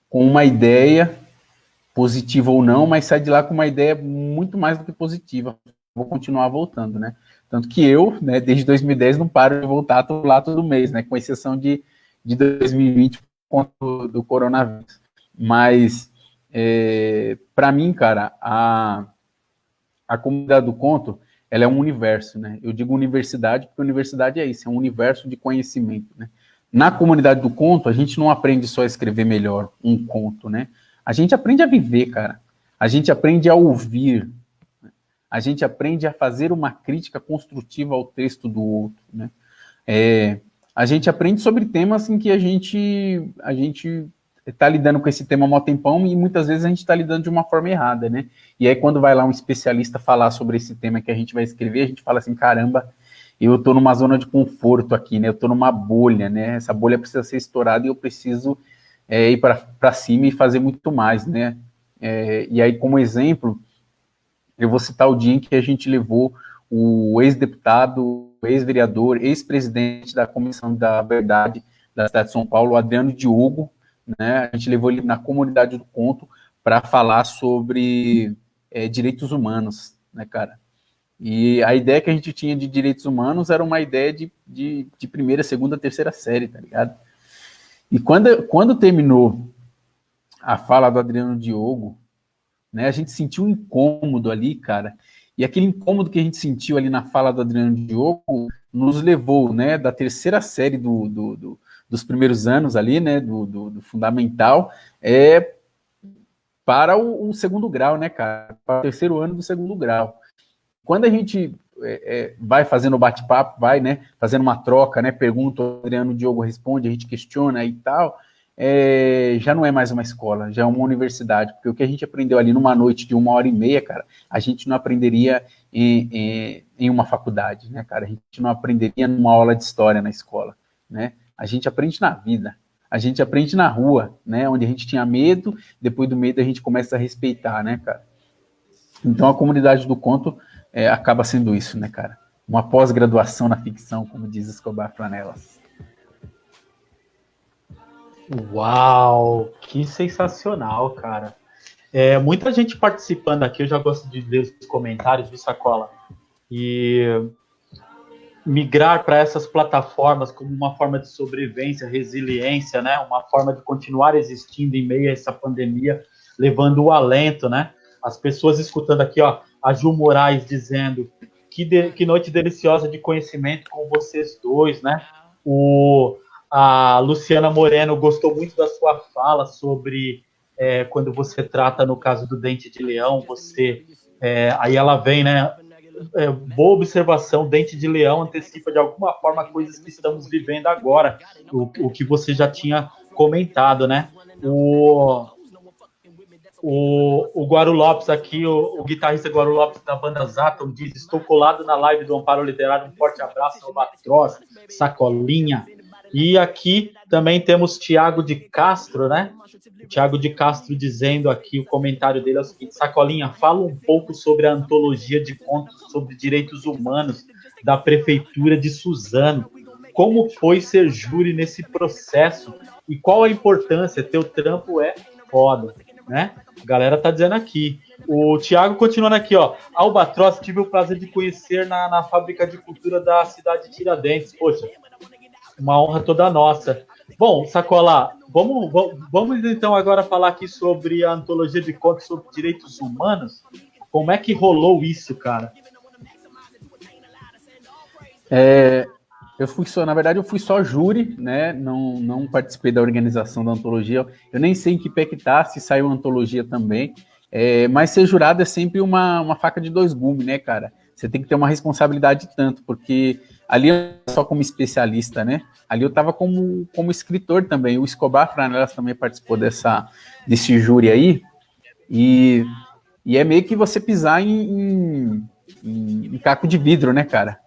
com uma ideia, positiva ou não, mas sai de lá com uma ideia muito mais do que positiva. Vou continuar voltando, né? Tanto que eu, né, desde 2010, não paro de voltar, tô lá todo mês, né, com exceção de 2020, por conta do coronavírus. Mas, para mim, cara, a comunidade do conto, ela é um universo, né? Eu digo universidade porque universidade é isso, é um universo de conhecimento, né? Na comunidade do conto, a gente não aprende só a escrever melhor um conto, né? A gente aprende a viver, cara. A gente aprende a ouvir. A gente aprende a fazer uma crítica construtiva ao texto do outro, né? A gente aprende sobre temas em que a gente está lidando com esse tema há um tempão e muitas vezes a gente está lidando de uma forma errada, né? E aí quando vai lá um especialista falar sobre esse tema que a gente vai escrever, a gente fala assim, caramba, eu estou numa zona de conforto aqui, né? Eu estou numa bolha, né? Essa bolha precisa ser estourada e eu preciso ir para cima e fazer muito mais, né? E aí, como exemplo, eu vou citar o dia em que a gente levou o ex-deputado, ex-vereador, ex-presidente da Comissão da Verdade da cidade de São Paulo, o Adriano Diogo, né? A gente levou ele na comunidade do conto para falar sobre direitos humanos, né, cara? E a ideia que a gente tinha de direitos humanos era uma ideia de primeira, segunda, terceira série, tá ligado? E quando terminou a fala do Adriano Diogo, né, a gente sentiu um incômodo ali, cara, e aquele incômodo que a gente sentiu ali na fala do Adriano Diogo nos levou, né, da terceira série dos primeiros anos ali, né, do fundamental, para o segundo grau, né, cara, para o terceiro ano do segundo grau. Quando a gente vai fazendo o bate-papo, vai, né, fazendo uma troca, né, pergunta, o Adriano Diogo responde, a gente questiona e tal, já não é mais uma escola, já é uma universidade, porque o que a gente aprendeu ali numa noite de 1h30, cara, a gente não aprenderia em uma faculdade, né, cara, a gente não aprenderia numa aula de história na escola, né, a gente aprende na vida, a gente aprende na rua, né, onde a gente tinha medo, depois do medo a gente começa a respeitar, né, cara. Então a comunidade do conto acaba sendo isso, né, cara, uma pós-graduação na ficção, como diz Escobar Franelas. Uau, que sensacional, cara. Muita gente participando aqui, eu já gosto de ler os comentários, viu, Sacola? E migrar para essas plataformas como uma forma de sobrevivência, resiliência, né? Uma forma de continuar existindo em meio a essa pandemia, levando o alento, né? As pessoas escutando aqui, ó, a Ju Moraes dizendo que noite deliciosa de conhecimento com vocês dois, né? A Luciana Moreno gostou muito da sua fala sobre quando você trata, no caso do dente de leão, aí ela vem, né? Boa observação, dente de leão antecipa de alguma forma coisas que estamos vivendo agora, o que você já tinha comentado, né? O Guaru Lopes aqui, o guitarrista Guaru Lopes da banda Zaton diz: estou colado na live do Amparo Literário, um forte abraço, Albatroz, Sacolinha. E aqui também temos Tiago de Castro, né? O Tiago de Castro dizendo aqui, o comentário dele é o seguinte: Sacolinha, fala um pouco sobre a antologia de contos sobre direitos humanos da Prefeitura de Suzano. Como foi ser júri nesse processo? E qual a importância? Teu trampo é foda, né? A galera tá dizendo aqui. O Tiago continuando aqui, ó. Albatroz, tive o prazer de conhecer na Fábrica de Cultura da cidade de Tiradentes. Poxa, uma honra toda nossa. Bom, Sacola, vamos então agora falar aqui sobre a antologia de contos sobre direitos humanos. Como é que rolou isso, cara? Na verdade, eu fui só júri, né? Não participei da organização da antologia. Eu nem sei em que pé que tá, se saiu a antologia também. Mas ser jurado é sempre uma faca de dois gumes, né, cara? Você tem que ter uma responsabilidade tanto, porque ali eu só como especialista, né? Ali eu estava como escritor também. O Escobar Franelas também participou desse júri aí. E é meio que você pisar em caco de vidro, né, cara?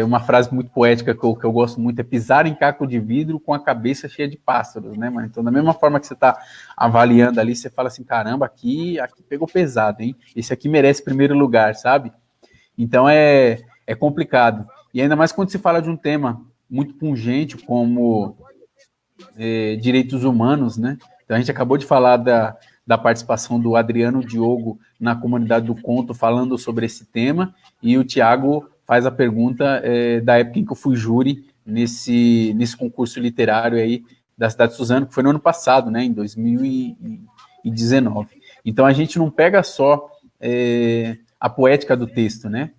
Uma frase muito poética que eu gosto muito é pisar em caco de vidro com a cabeça cheia de pássaros, né, mano? Então, da mesma forma que você está avaliando ali, você fala assim, caramba, aqui pegou pesado, hein? Esse aqui merece primeiro lugar, sabe? Então, é complicado. E ainda mais quando se fala de um tema muito pungente como direitos humanos, né? Então, a gente acabou de falar da participação do Adriano Diogo na comunidade do conto, falando sobre esse tema, e o Tiago faz a pergunta da época em que eu fui júri nesse concurso literário aí da cidade de Suzano, que foi no ano passado, né, em 2019. Então, a gente não pega só a poética do texto, né,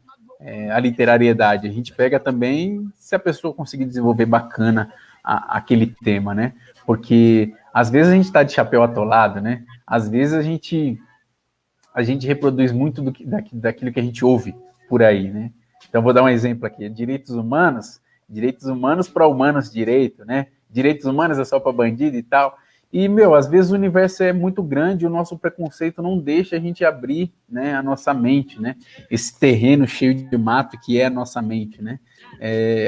a literariedade, a gente pega também se a pessoa conseguir desenvolver bacana aquele tema, né, porque às vezes a gente está de chapéu atolado, né, às vezes a gente reproduz muito daquilo que a gente ouve por aí, né. Então, vou dar um exemplo aqui. Direitos humanos para humanos direito, né? Direitos humanos é só para bandido e tal. E, às vezes o universo é muito grande, o nosso preconceito não deixa a gente abrir, né, a nossa mente, né? Esse terreno cheio de mato que é a nossa mente, né?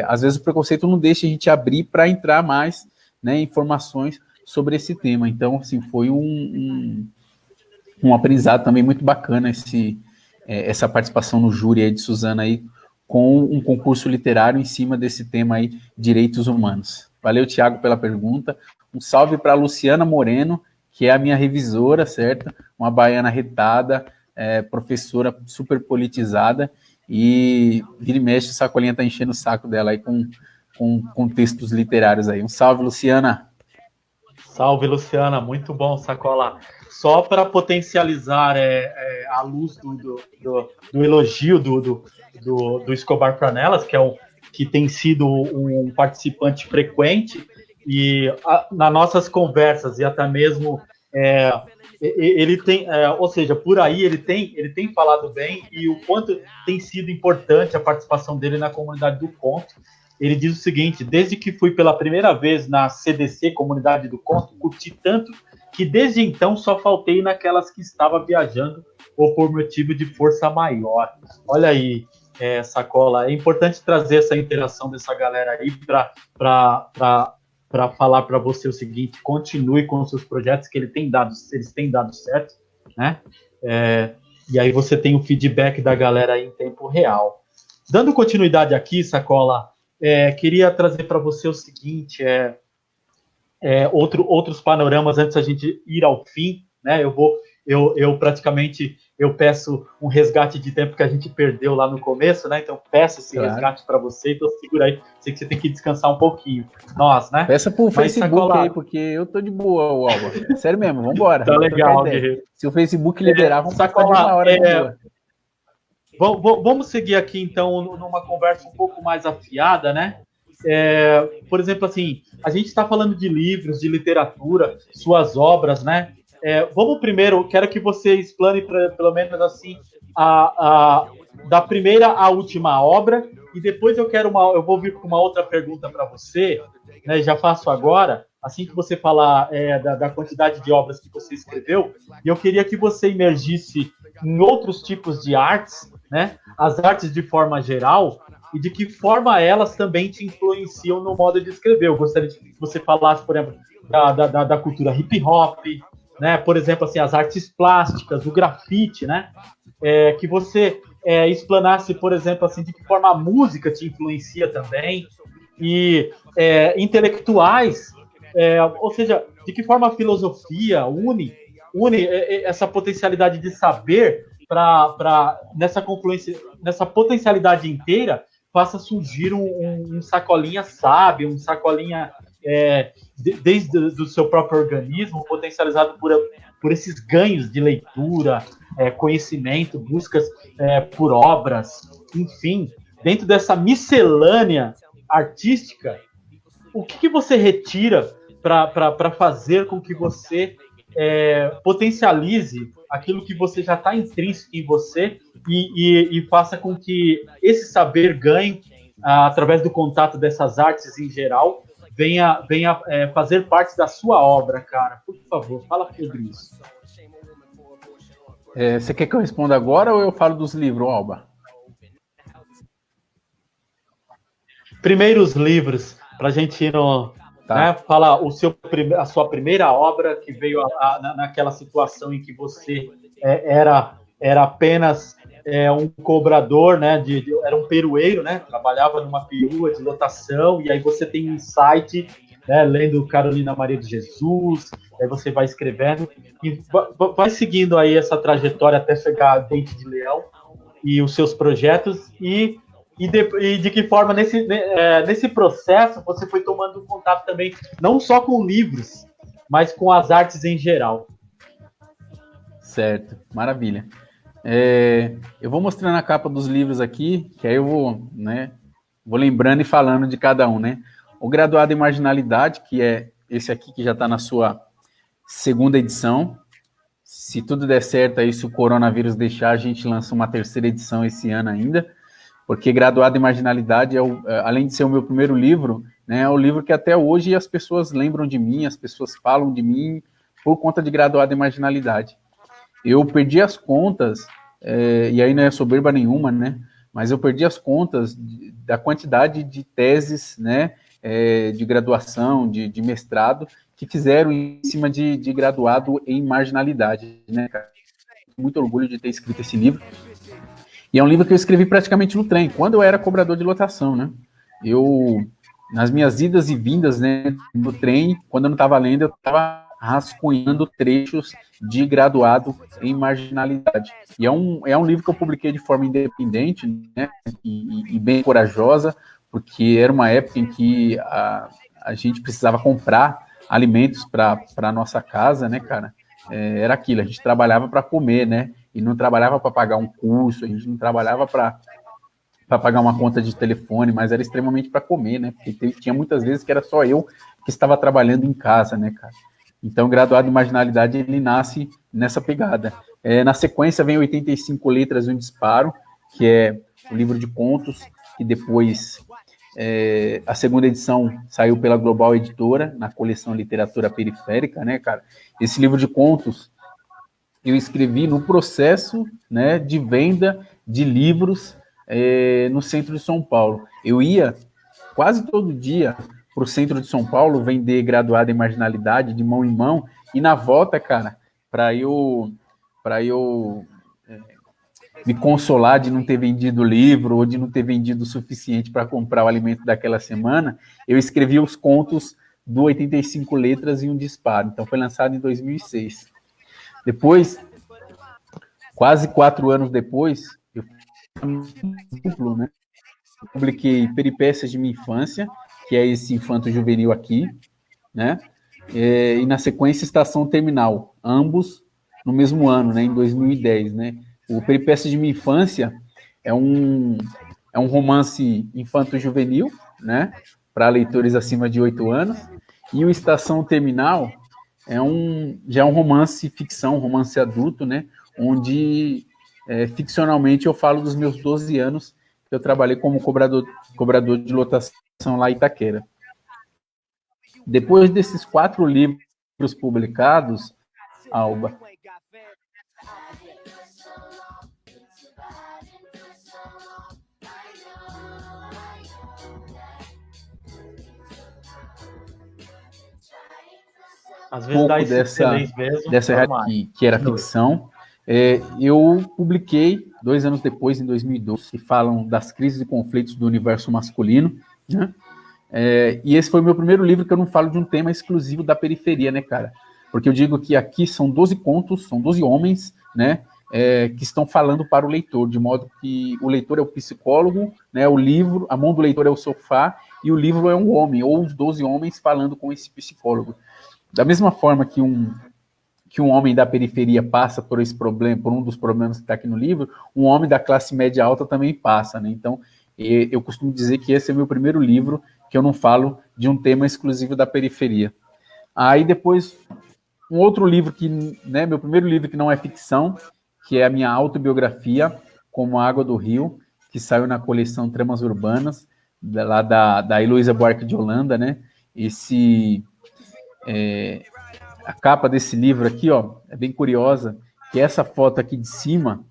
Às vezes o preconceito não deixa a gente abrir para entrar mais, né, informações sobre esse tema. Então, assim, foi um aprendizado também muito bacana essa participação no júri aí de Suzano aí, com um concurso literário em cima desse tema aí, direitos humanos. Valeu, Tiago, pela pergunta. Um salve para a Luciana Moreno, que é a minha revisora, certo? Uma baiana retada, professora super politizada, e vira e mexe, o Sacolinha tá enchendo o saco dela aí com textos literários aí. Um salve, Luciana. Salve, Luciana, muito bom, Sacola. Só para potencializar a luz do elogio do Escobar Franelas, que tem sido um participante frequente, e nas nossas conversas, e até mesmo ele tem, ou seja, por aí ele tem falado bem, e o quanto tem sido importante a participação dele na comunidade do conto. Ele diz o seguinte: desde que fui pela primeira vez na CDC, Comunidade do Conto, curti tanto que desde então só faltei naquelas que estava viajando ou por motivo de força maior. Olha aí, Sacola, é importante trazer essa interação dessa galera aí para falar para você o seguinte: continue com os seus projetos, que eles têm dado certo, né? E aí você tem o feedback da galera aí em tempo real. Dando continuidade aqui, Sacola, queria trazer para você o seguinte, outros panoramas antes da gente ir ao fim, né? eu praticamente peço um resgate de tempo que a gente perdeu lá no começo, né? Então peço esse resgate para você, então segura aí, sei que você tem que descansar um pouquinho. Nós, né? Peça pro Facebook aí, porque eu tô de boa, Alba. Sério mesmo, vambora. Tá legal, Guerreiro. Se o Facebook liberar, vamos passar de Sacola, 1 hora de boa. Vamos seguir aqui, então, numa conversa um pouco mais afiada, né? Por exemplo, assim, a gente está falando de livros, de literatura, suas obras, né? Vamos primeiro, quero que você explane pelo menos assim da primeira à última obra, e depois eu vou vir com uma outra pergunta para você, né? Já faço agora, assim que você falar da quantidade de obras que você escreveu, e eu queria que você imergisse em outros tipos de artes, né? As artes de forma geral, e de que forma elas também te influenciam no modo de escrever. Eu gostaria que você falasse, por exemplo, da cultura hip hop, né? Por exemplo, assim, as artes plásticas, o grafite, né? Que você explanasse, por exemplo, assim, de que forma a música te influencia também, e intelectuais, ou seja, de que forma a filosofia une essa potencialidade de saber para nessa confluência, nessa potencialidade inteira, faça surgir um sacolinha sábio, um sacolinha desde o seu próprio organismo, potencializado por esses ganhos de leitura, conhecimento, buscas por obras, enfim, dentro dessa miscelânea artística, o que você retira para fazer com que você potencialize aquilo que você já está intrínseco em você e faça com que esse saber ganhe, através do contato dessas artes em geral, venha fazer parte da sua obra, cara. Por favor, fala sobre isso. Você quer que eu responda agora ou eu falo dos livros, Alba? Primeiro os livros, para a gente ir né, falar a sua primeira obra que veio naquela situação em que você era apenas um cobrador, né, era um perueiro, né, trabalhava numa perua de lotação, e aí você tem um insight, né, lendo Carolina Maria de Jesus, aí você vai escrevendo e vai seguindo aí essa trajetória até chegar a Dente de Leão e os seus projetos, e de que forma nesse processo você foi tomando contato também, não só com livros, mas com as artes em geral. Certo, maravilha. Eu vou mostrando a capa dos livros aqui, que aí eu vou lembrando e falando de cada um, né? O Graduado em Marginalidade, que é esse aqui que já está na sua segunda edição. Se tudo der certo aí, se o coronavírus deixar, a gente lança uma terceira edição esse ano ainda, porque Graduado em Marginalidade, além de ser o meu primeiro livro, né, é o livro que até hoje as pessoas lembram de mim, as pessoas falam de mim por conta de Graduado em Marginalidade. Eu perdi as contas, e aí não é soberba nenhuma, né, mas eu perdi as contas da quantidade de teses, né, de graduação, de mestrado, que fizeram em cima de graduado em marginalidade, né, cara? Muito orgulho de ter escrito esse livro. E é um livro que eu escrevi praticamente no trem, quando eu era cobrador de lotação, né? Nas minhas idas e vindas, né, no trem, quando eu não estava lendo, eu estava rascunhando trechos de graduado em marginalidade. E é um livro que eu publiquei de forma independente, né, e bem corajosa, porque era uma época em que a gente precisava comprar alimentos para a nossa casa, né, cara? Era aquilo, a gente trabalhava para comer, né? E não trabalhava para pagar um curso, a gente não trabalhava para pagar uma conta de telefone, mas era extremamente para comer, né? Porque tinha muitas vezes que era só eu que estava trabalhando em casa, né, cara? Então, Graduado em Marginalidade, ele nasce nessa pegada. Na sequência, vem 85 Letras e um Disparo, que é o livro de contos, que depois a segunda edição saiu pela Global Editora, na coleção Literatura Periférica, né, cara? Esse livro de contos eu escrevi no processo, né, de venda de livros no centro de São Paulo. Eu ia quase todo dia para o centro de São Paulo vender Graduado em Marginalidade de mão em mão, e na volta, cara, para eu me consolar de não ter vendido o livro ou de não ter vendido o suficiente para comprar o alimento daquela semana, eu escrevi os contos do 85 Letras e um Disparo. Então foi lançado em 2006. Depois quase 4 anos depois, eu né? Publiquei Peripécias de Minha Infância, que é esse infanto juvenil aqui, né? E na sequência Estação Terminal, ambos no mesmo ano, né? Em 2010, né? O Peripécias de Minha Infância é um romance infanto-juvenil, né? Para leitores acima de 8 anos. E o Estação Terminal já é um romance ficção, um romance adulto, né? Onde ficcionalmente eu falo dos meus 12 anos que eu trabalhei como cobrador de lotação lá em Itaquera. Depois desses 4 livros publicados, Alba, às vezes dá esse silêncio mesmo, dessa que era ficção, eu publiquei 2 anos depois, em 2012, que falam das crises e conflitos do universo masculino, né? E esse foi o meu primeiro livro que eu não falo de um tema exclusivo da periferia, né, cara? Porque eu digo que aqui são 12 contos, são 12 homens, né, que estão falando para o leitor, de modo que o leitor é o psicólogo, né, o livro, a mão do leitor é o sofá, e o livro é um homem, ou os 12 homens falando com esse psicólogo. Da mesma forma que um homem da periferia passa por esse problema, por um dos problemas que está aqui no livro, um homem da classe média alta também passa, né? Então, eu costumo dizer que esse é o meu primeiro livro que eu não falo de um tema exclusivo da periferia. Aí depois, um outro livro que, né, meu primeiro livro que não é ficção, que é a minha autobiografia, Como a Água do Rio, que saiu na coleção Tramas Urbanas, lá da Heloísa Buarque de Holanda, né? A capa desse livro aqui, ó, é bem curiosa, que essa foto aqui de cima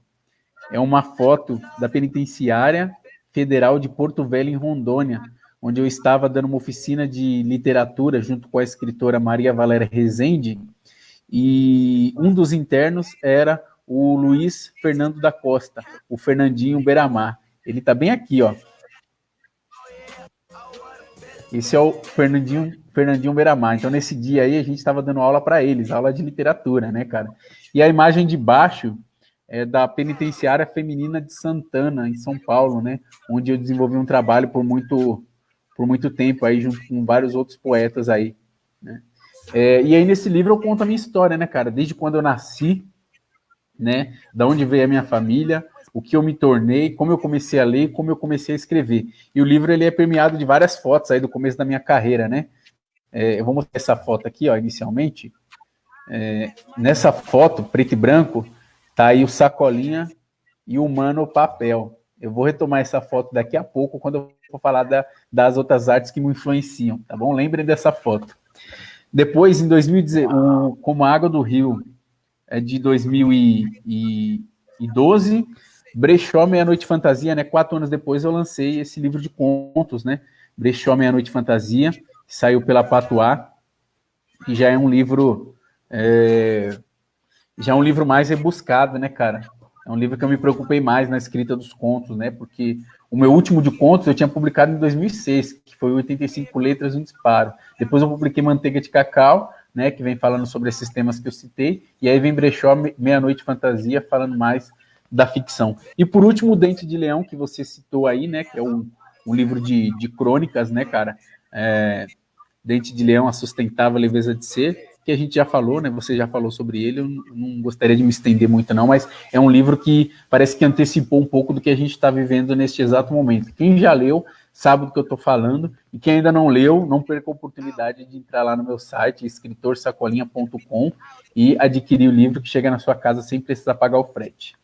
é uma foto da Penitenciária Federal de Porto Velho, em Rondônia, onde eu estava dando uma oficina de literatura junto com a escritora Maria Valéria Rezende, e um dos internos era o Luiz Fernando da Costa, o Fernandinho Beiramar. Ele tá bem aqui, ó. Esse é o Fernandinho Beiramar. Então, nesse dia aí, a gente estava dando aula para eles, aula de literatura, né, cara? E a imagem de baixo é da Penitenciária Feminina de Santana, em São Paulo, né? Onde eu desenvolvi um trabalho por muito tempo aí, junto com vários outros poetas aí, né? E aí, nesse livro, eu conto a minha história, né, cara? Desde quando eu nasci, né? Da onde veio a minha família, o que eu me tornei, como eu comecei a ler, como eu comecei a escrever. E o livro, ele é permeado de várias fotos aí do começo da minha carreira, né? Eu vou mostrar essa foto aqui, ó, inicialmente. Nessa foto, preto e branco, tá aí o Sacolinha e o Mano Papel. Eu vou retomar essa foto daqui a pouco, quando eu for falar das outras artes que me influenciam, tá bom? Lembrem dessa foto. Depois, em 2010, Como a Água do Rio, é de 2012, Brechó, Meia-Noite Fantasia, né? 4 anos depois eu lancei esse livro de contos, né? Brechó, Meia-Noite Fantasia, que saiu pela Patuá, que já é um livro mais rebuscado, né, cara? É um livro que eu me preocupei mais na escrita dos contos, né? Porque o meu último de contos eu tinha publicado em 2006, que foi 85 Letras e um Disparo. Depois eu publiquei Manteiga de Cacau, né, que vem falando sobre esses temas que eu citei, e aí vem Brechó, Meia-Noite Fantasia, falando mais da ficção. E por último, o Dente de Leão, que você citou aí, né, que é um livro de crônicas, né, cara? Dente de Leão, A Sustentável Leveza de Ser, que a gente já falou, né, você já falou sobre ele, eu não gostaria de me estender muito não, mas é um livro que parece que antecipou um pouco do que a gente está vivendo neste exato momento. Quem já leu sabe do que eu estou falando, e quem ainda não leu, não perca a oportunidade de entrar lá no meu site, escritorsacolinha.com, e adquirir o livro que chega na sua casa sem precisar pagar o frete.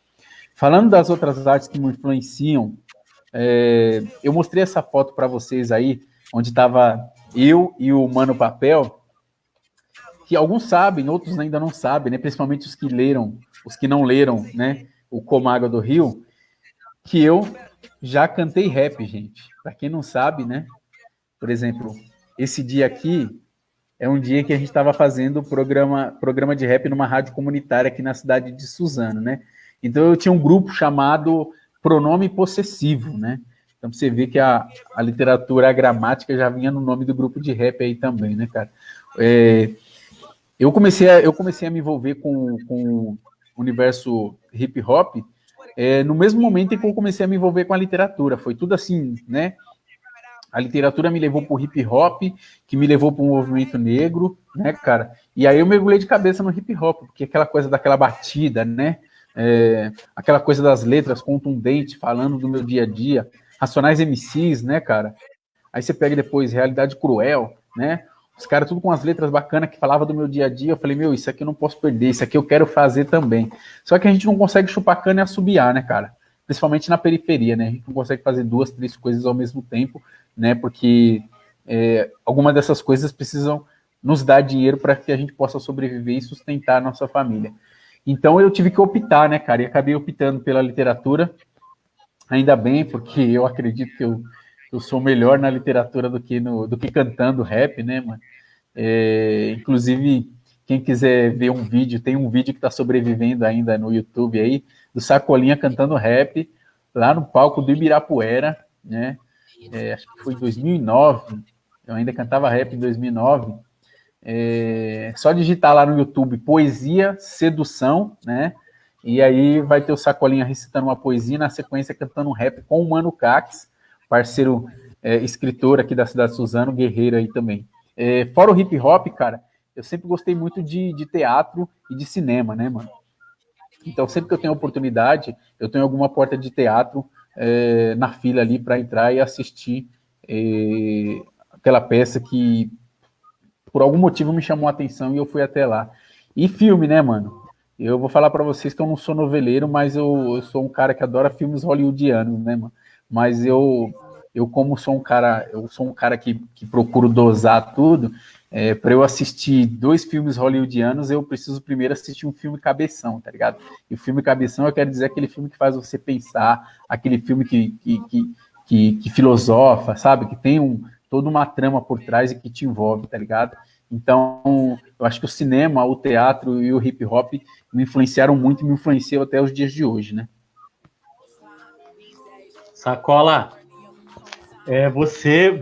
Falando das outras artes que me influenciam, eu mostrei essa foto para vocês aí, onde estava eu e o Mano Papel, que alguns sabem, outros ainda não sabem, né? Principalmente os que não leram, né? O Como a Água do Rio, que eu já cantei rap, gente. Para quem não sabe, né? Por exemplo, esse dia aqui é um dia que a gente estava fazendo programa de rap numa rádio comunitária aqui na cidade de Suzano, né? Então eu tinha um grupo chamado Pronome Possessivo, né? Então você vê que a literatura, a gramática já vinha no nome do grupo de rap aí também, né, cara? Eu comecei a me envolver com universo hip hop, no mesmo momento em que eu comecei a me envolver com a literatura. Foi tudo assim, né? A literatura me levou pro hip hop, que me levou para o movimento negro, né, cara? E aí eu mergulhei de cabeça no hip hop, porque aquela coisa daquela batida, né? Aquela coisa das letras contundentes, falando do meu dia a dia, Racionais MCs, né, cara? Aí você pega depois Realidade Cruel, né? Os caras tudo com as letras bacanas que falavam do meu dia a dia. Eu falei, meu, isso aqui eu não posso perder, isso aqui eu quero fazer também. Só que a gente não consegue chupar cana e assobiar, né, cara? Principalmente na periferia, né? A gente não consegue fazer 2, 3 coisas ao mesmo tempo, né? Porque algumas dessas coisas precisam nos dar dinheiro para que a gente possa sobreviver e sustentar a nossa família. Então eu tive que optar, né, cara? E acabei optando pela literatura, ainda bem, porque eu acredito que eu sou melhor na literatura do que cantando rap, né, mano? Inclusive, quem quiser ver um vídeo, tem um vídeo que está sobrevivendo ainda no YouTube aí, do Sacolinha cantando rap, lá no palco do Ibirapuera, né? Acho que foi em 2009, eu ainda cantava rap em 2009. Só digitar lá no YouTube Poesia Sedução, né? E aí vai ter o Sacolinha recitando uma poesia, na sequência cantando um rap com o Mano Cax, parceiro escritor aqui da cidade de Suzano, guerreiro aí também. Fora o hip hop, cara, eu sempre gostei muito de teatro e de cinema, né, mano? Então, sempre que eu tenho oportunidade, eu tenho alguma porta de teatro na fila ali para entrar e assistir aquela peça que, por algum motivo, me chamou a atenção e eu fui até lá. E filme, né, mano? Eu vou falar para vocês que eu não sou noveleiro, mas eu sou um cara que adora filmes hollywoodianos, né, mano? Mas eu como sou um cara que procuro dosar tudo, para eu assistir 2 filmes hollywoodianos, eu preciso primeiro assistir um filme cabeção, tá ligado? E o filme cabeção, eu quero dizer aquele filme que faz você pensar, aquele filme que filosofa, sabe? Que tem toda uma trama por trás e que te envolve, tá ligado? Então, eu acho que o cinema, o teatro e o hip hop me influenciaram muito e me influenciam até os dias de hoje, né? Sacola, você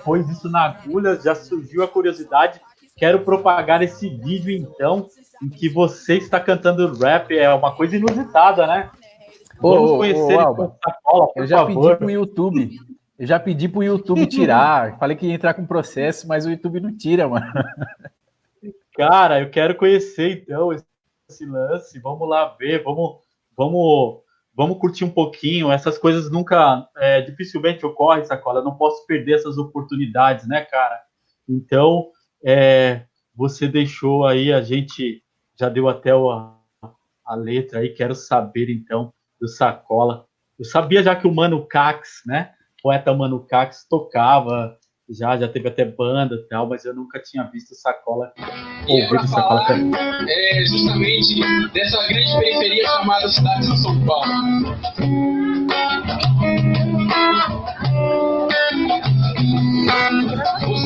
pôs isso na agulha, já surgiu a curiosidade. Quero propagar esse vídeo, então, em que você está cantando rap. É uma coisa inusitada, né? Vamos conhecer Alba, Sacola, por favor. Eu já pedi pro YouTube tirar. Falei que ia entrar com processo, mas o YouTube não tira, mano. Cara, eu quero conhecer, então, esse lance. Vamos lá ver, vamos curtir um pouquinho. Essas coisas nunca, dificilmente ocorrem, Sacola. Eu não posso perder essas oportunidades, né, cara? Então, você deixou aí, a gente já deu até a letra aí. Quero saber, então, do Sacola. Eu sabia já que o Mano Cax, né? O poeta Mano Cax tocava, já teve até banda e tal, mas eu nunca tinha visto o Sacola. Justamente dessa grande periferia chamada cidade de São Paulo. Vou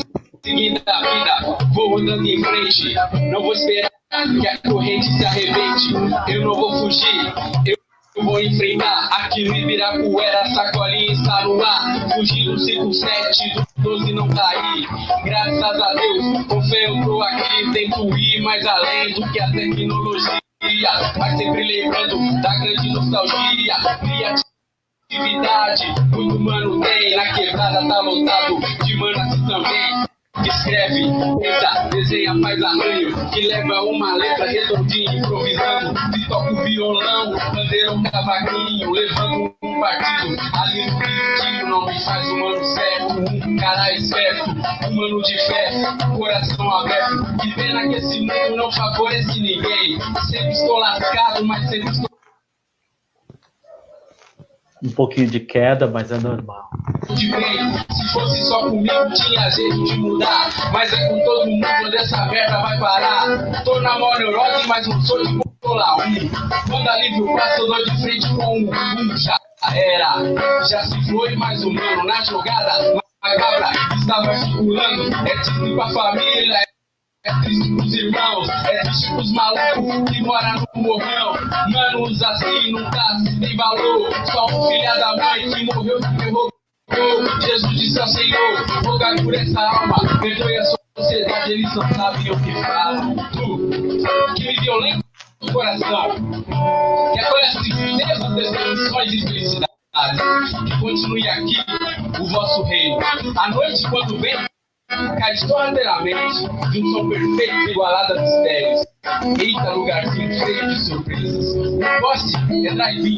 seguindo a vida, vou rodando em frente, não vou esperar que a corrente se arrebente, eu não vou fugir, eu vou enfrentar. Aqui no Ibirapuera, Sacolinha está no ar, fugir no 57 do 12 não tá aí. Graças a Deus, com fé eu tô aqui, tento ir mais além do que a tecnologia, mas sempre lembrando da grande nostalgia, criatividade, muito mano tem, na quebrada tá lotado de mano assim também. Que escreve, pensa, desenha, faz arranho, que leva uma letra redondinha, improvisando, que toca o violão, bandeira um cavaquinho, levando um partido, ali no Rio não me faz um mano certo, um cara esperto, um mano de fé, coração aberto, que pena que esse mundo não favorece ninguém, sempre estou lascado, mas sempre estou... Um pouquinho de queda, mas é normal. Se fosse só comigo, tinha jeito de mudar. Mas é com todo mundo onde essa merda vai parar. Tô na maior neurose, mas não sou de controlar Quando alívio passa, eu dou de frente com já era. Já se foi mais um mano na jogada. Macabra estava circulando. É triste pra família, é triste pros irmãos, é triste pros malucos que moram no morrão. Manos assim nunca se tem valor. Só um filho da mãe que morreu porque roubou. Jesus disse ao Senhor, rogar por essa alma, perdoe a sociedade, eles não sabem o que falam. Tu, que me violento, nosso coração, que acolha as tristezas, decepções e felicidades. Que continue aqui o vosso reino. A noite, quando vem, cai sorrateiramente de um som perfeito igualado a mistérios. Eita, lugarzinho cheio de surpresas. O poste é drive-in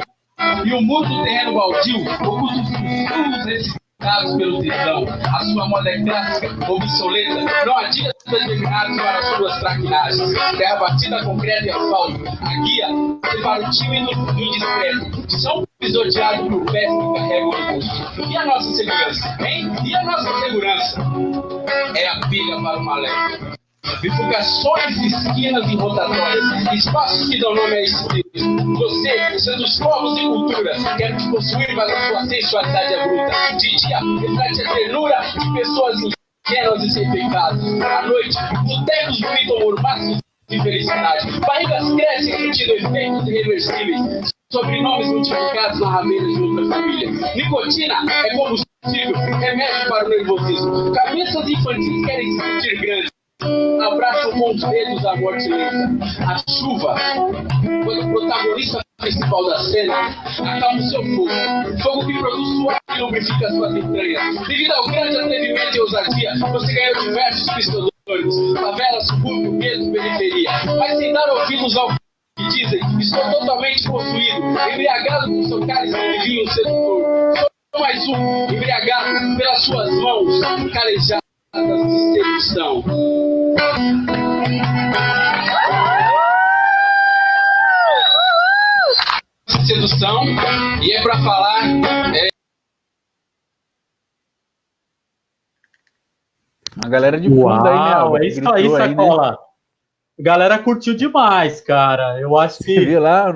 e o mundo do terreno baldio oculta os furos recitados pelo tesão. A sua moda é clássica, obsoleta. Não há dias determinados para suas traquinagens. Terra batida, concreto e asfalto. A guia separa o tímido do discreto. São pisoteado por pés que carregam o bolso. E a nossa segurança, hein? E a nossa segurança? É a pilha para o maléfico. Bifurcações, esquinas e rotatórias, espaços que dão nome a esse texto. Você, seus povos e culturas, quer te possuir, mas a sua sensualidade é bruta. De dia, reflete a ternura de pessoas ingênuas e sem pecado. À noite, botecos vomitam mormaços de felicidade. Barrigas crescem sentindo efeitos irreversíveis. Sobrenomes multiplicados na rabeira de outra família. Nicotina é combustível, remédio para o nervosismo. Cabeças infantis querem se sentir grandes. Abraçam com os dedos a morte lenta. A chuva, quando o protagonista principal da cena, acalma o seu fogo. Fogo que produz suor e lubrifica suas entranhas. Devido ao grande atrevimento e ousadia, você ganhou diversos pistolões. Favela, subúrbio, gueto, periferia. Mas sem dar ouvidos ao que dizem, estou totalmente possuído, embriagado com seu cálice de vinho sedutor. Sou mais um, embriagado pelas suas mãos, calejadas de sedução. Sedução, e é pra falar. A galera de fundo. Uau, aí, né? Uau, é isso aí, Sacola. Né? A galera curtiu demais, cara. Eu acho que. Você viu lá,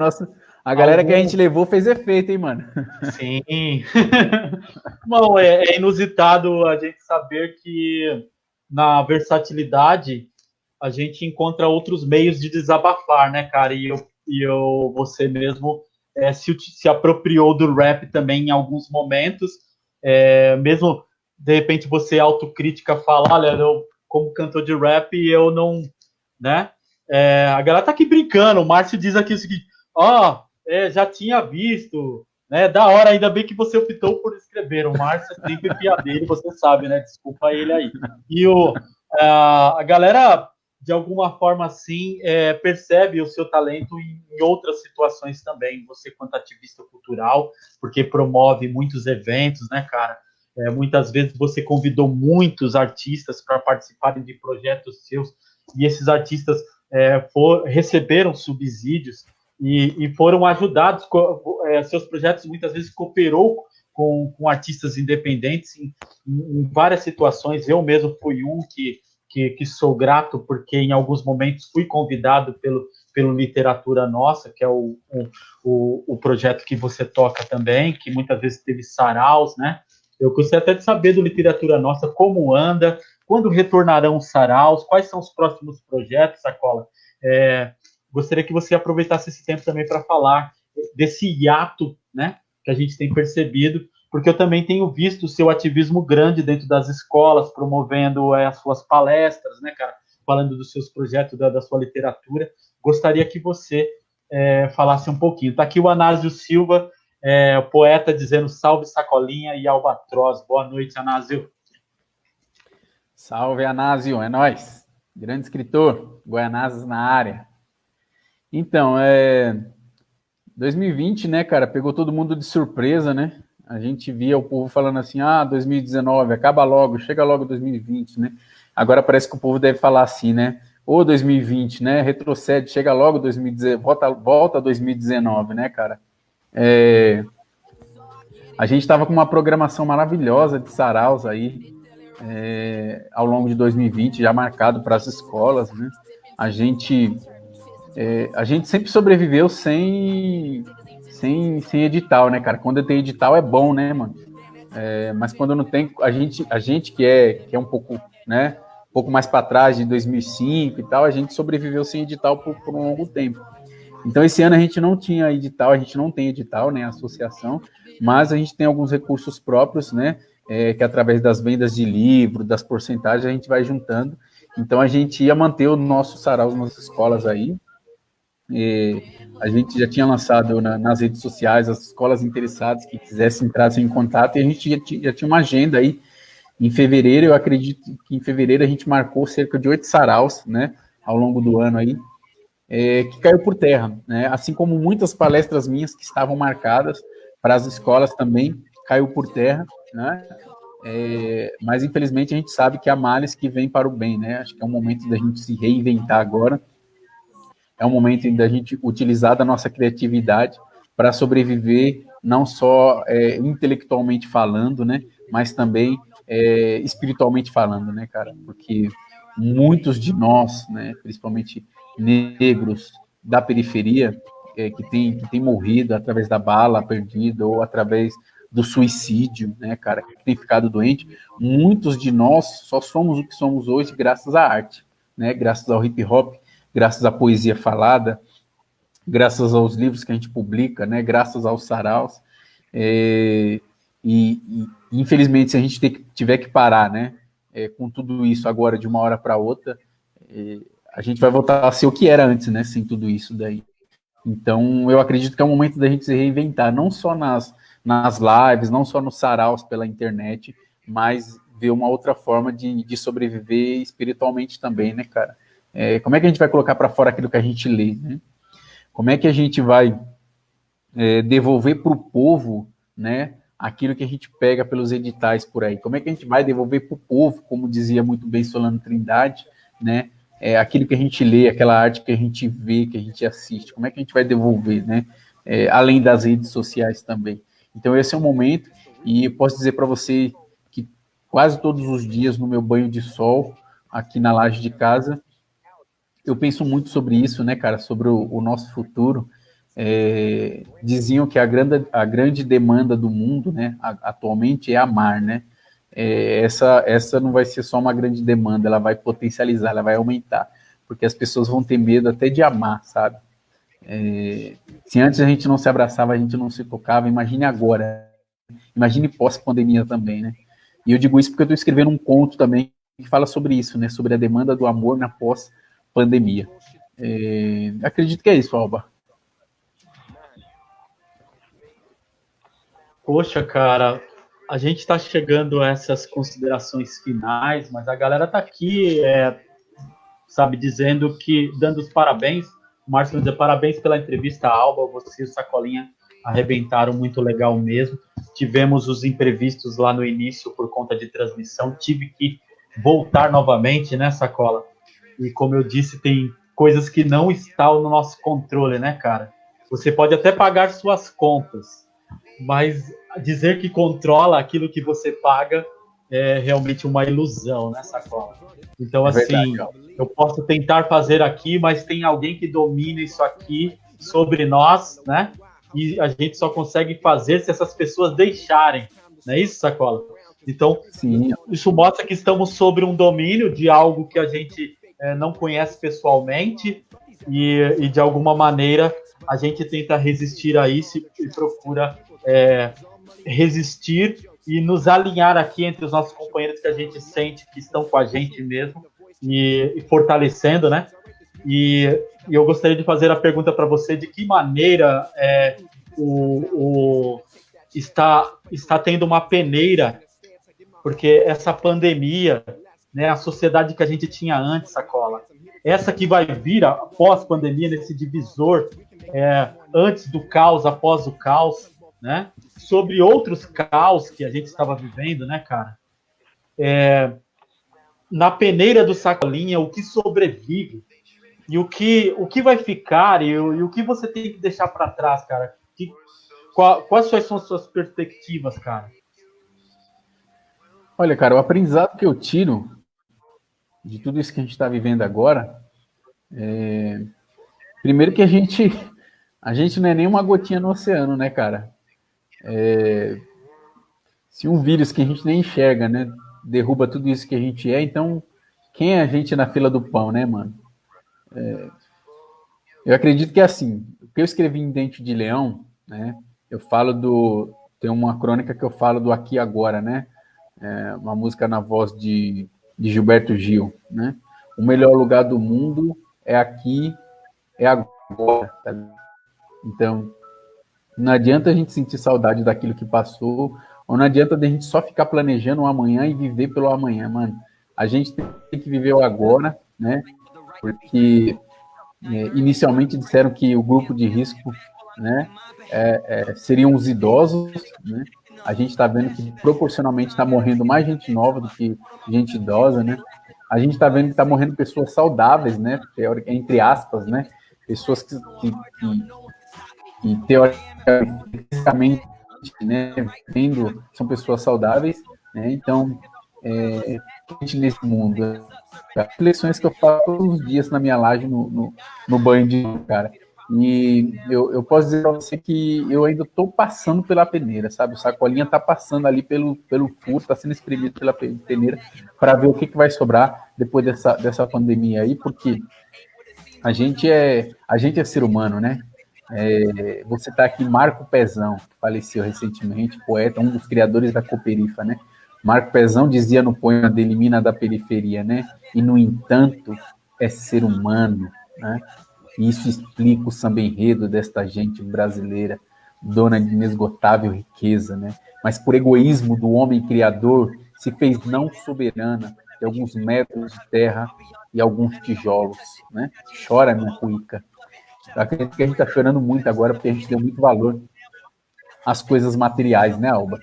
a galera que a gente levou fez efeito, hein, mano? Sim. Bom, é inusitado a gente saber que na versatilidade a gente encontra outros meios de desabafar, né, cara? E você mesmo se apropriou do rap também em alguns momentos. Mesmo, de repente, você autocrítica fala, olha, eu, como cantor de rap, eu não... né? A galera tá aqui brincando. O Márcio diz aqui o seguinte: já tinha visto, né? Da hora, ainda bem que você optou por escrever. O Márcio é sempre piadeiro, você sabe, né? Desculpa ele aí. E a galera, de alguma forma, assim, percebe o seu talento em outras situações também. Você, quanto ativista cultural, porque promove muitos eventos, né, cara? Muitas vezes você convidou muitos artistas para participarem de projetos seus, e esses artistas receberam subsídios e foram ajudados. Seus projetos muitas vezes cooperou com artistas independentes em várias situações. Eu mesmo fui um que sou grato, porque em alguns momentos fui convidado pelo Literatura Nossa, que é o projeto que você toca também, que muitas vezes teve saraus, né? Eu gostaria até de saber do Literatura Nossa como anda, quando retornarão os saraus, quais são os próximos projetos, Sacola. Gostaria que você aproveitasse esse tempo também para falar desse hiato, né, que a gente tem percebido, porque eu também tenho visto o seu ativismo grande dentro das escolas, promovendo as suas palestras, né, cara, falando dos seus projetos, da sua literatura. Gostaria que você falasse um pouquinho. Está aqui o Anásio Silva, poeta, dizendo salve Sacolinha e Albatroz. Boa noite, Anásio. Salve, Anásio, é nóis. Grande escritor, Goianazes na área. Então, 2020, né, cara, pegou todo mundo de surpresa, né? A gente via o povo falando assim, 2019, acaba logo, chega logo 2020, né? Agora parece que o povo deve falar assim, né? 2020, né? Retrocede, chega logo 2019, volta 2019, né, cara? A gente estava com uma programação maravilhosa de saraus aí, ao longo de 2020, já marcado para as escolas, né? A gente sempre sobreviveu sem edital, né, cara? Quando tem edital é bom, né, mano? Mas quando não tem, a gente que é um pouco, né, um pouco mais para trás, de 2005 e tal, a gente sobreviveu sem edital por um longo tempo. Então, esse ano a gente não tinha edital, a gente não tem edital, né, associação, mas a gente tem alguns recursos próprios, né, que através das vendas de livro, das porcentagens, a gente vai juntando. Então, a gente ia manter o nosso sarau nas escolas aí, A gente já tinha lançado nas redes sociais as escolas interessadas que quisessem entrar em contato, e a gente já tinha uma agenda aí. Em fevereiro, eu acredito que em fevereiro a gente marcou cerca de 8 saraus, né, ao longo do ano aí, que caiu por terra, né, assim como muitas palestras minhas que estavam marcadas para as escolas também caiu por terra, né, mas infelizmente a gente sabe que há males que vêm para o bem, né, acho que é um momento da gente se reinventar agora, é um momento da gente utilizar da nossa criatividade para sobreviver, não só intelectualmente falando, né, mas também espiritualmente falando, né, cara? Porque muitos de nós, né, principalmente negros da periferia, que tem morrido através da bala perdida ou através do suicídio, né, cara, que tem ficado doente, muitos de nós só somos o que somos hoje graças à arte, né, graças ao hip hop, graças à poesia falada, graças aos livros que a gente publica, né, graças aos saraus, e infelizmente, se a gente tiver que parar, né, com tudo isso agora de uma hora para outra, a gente vai voltar a ser o que era antes, né, sem tudo isso daí. Então, eu acredito que é o momento da gente se reinventar, não só nas lives, não só nos saraus pela internet, mas ver uma outra forma de sobreviver espiritualmente também, né, cara? Como é que a gente vai colocar para fora aquilo que a gente lê, né? Como é que a gente vai devolver para o povo, né, aquilo que a gente pega pelos editais por aí? Como é que a gente vai devolver para o povo, como dizia muito bem Solano Trindade, né, aquilo que a gente lê, aquela arte que a gente vê, que a gente assiste? Como é que a gente vai devolver, né, além das redes sociais também? Então esse é o momento, e eu posso dizer para você que quase todos os dias no meu banho de sol, aqui na laje de casa, eu penso muito sobre isso, né, cara, sobre o nosso futuro. Diziam que a grande demanda do mundo, né, atualmente é amar, né? Essa não vai ser só uma grande demanda, ela vai potencializar, ela vai aumentar, porque as pessoas vão ter medo até de amar, sabe? Se antes a gente não se abraçava, a gente não se tocava, imagine agora, imagine pós-pandemia também, né? E eu digo isso porque eu estou escrevendo um conto também que fala sobre isso, né? Sobre a demanda do amor na pós-pandemia. Acredito que é isso, Alba. Poxa, cara, a gente está chegando a essas considerações finais, mas a galera tá aqui, sabe, dizendo que, dando os parabéns. O Márcio vai dizer parabéns pela entrevista, Alba, você e o Sacolinha arrebentaram, muito legal mesmo. Tivemos os imprevistos lá no início por conta de transmissão, tive que voltar novamente, né, Sacola? E como eu disse, tem coisas que não estão no nosso controle, né, cara? Você pode até pagar suas contas, mas dizer que controla aquilo que você paga é realmente uma ilusão, né, Sacola? Então, assim, eu posso tentar fazer aqui, mas tem alguém que domina isso aqui sobre nós, né? E a gente só consegue fazer se essas pessoas deixarem, não é isso, Sacola? Então, sim, isso mostra que estamos sobre um domínio de algo que a gente não conhece pessoalmente e de alguma maneira a gente tenta resistir a isso e procura resistir e nos alinhar aqui entre os nossos companheiros que a gente sente que estão com a gente mesmo e fortalecendo, né? E eu gostaria de fazer a pergunta para você: de que maneira está tendo uma peneira, porque essa pandemia, né, a sociedade que a gente tinha antes, Sacola, essa que vai vir após pandemia, nesse divisor, antes do caos, após o caos, né, sobre outros caos que a gente estava vivendo, né, cara? Na peneira do Sacolinha, o que sobrevive e o que vai ficar e o que você tem que deixar para trás, cara? Quais são as suas perspectivas, cara? Olha, cara, o aprendizado que eu tiro de tudo isso que a gente está vivendo agora primeiro que a gente não é nem uma gotinha no oceano, né, cara? Se um vírus que a gente nem enxerga, né, derruba tudo isso que a gente então quem é a gente na fila do pão, né, mano? Eu acredito que é assim, o que eu escrevi em Dente de Leão, né, eu falo tem uma crônica que eu falo do aqui e agora, né, uma música na voz de Gilberto Gil, né, o melhor lugar do mundo é aqui, é agora. agora. Tá? Então, não adianta a gente sentir saudade daquilo que passou, ou não adianta a gente só ficar planejando o amanhã e viver pelo amanhã, mano. A gente tem que viver o agora, né? Porque inicialmente disseram que o grupo de risco, né, seriam os idosos, né? A gente está vendo que proporcionalmente está morrendo mais gente nova do que gente idosa, né? A gente está vendo que está morrendo pessoas saudáveis, né? Entre aspas, né? Pessoas que teoricamente, né, vendo, são pessoas saudáveis, né? Então, nesse mundo, as reflexões que eu faço todos os dias na minha live, no banho de cara. E eu posso dizer para você que eu ainda estou passando pela peneira, sabe? O Sacolinha está passando ali pelo furo, está sendo espremido pela peneira para ver o que vai sobrar depois dessa pandemia aí, porque a gente é ser humano, né? Você está aqui, Marco Pezão, que faleceu recentemente, poeta, um dos criadores da Cooperifa, né? Marco Pezão dizia no poema dele, Mina da Periferia, né? E, no entanto, é ser humano, né? E isso explica o samba-enredo desta gente brasileira, dona de inesgotável riqueza, né? Mas por egoísmo do homem criador, se fez não soberana de alguns metros de terra e alguns tijolos, né? Chora, minha cuíca. Eu acredito que a gente está chorando muito agora porque a gente deu muito valor às coisas materiais, né, Alba?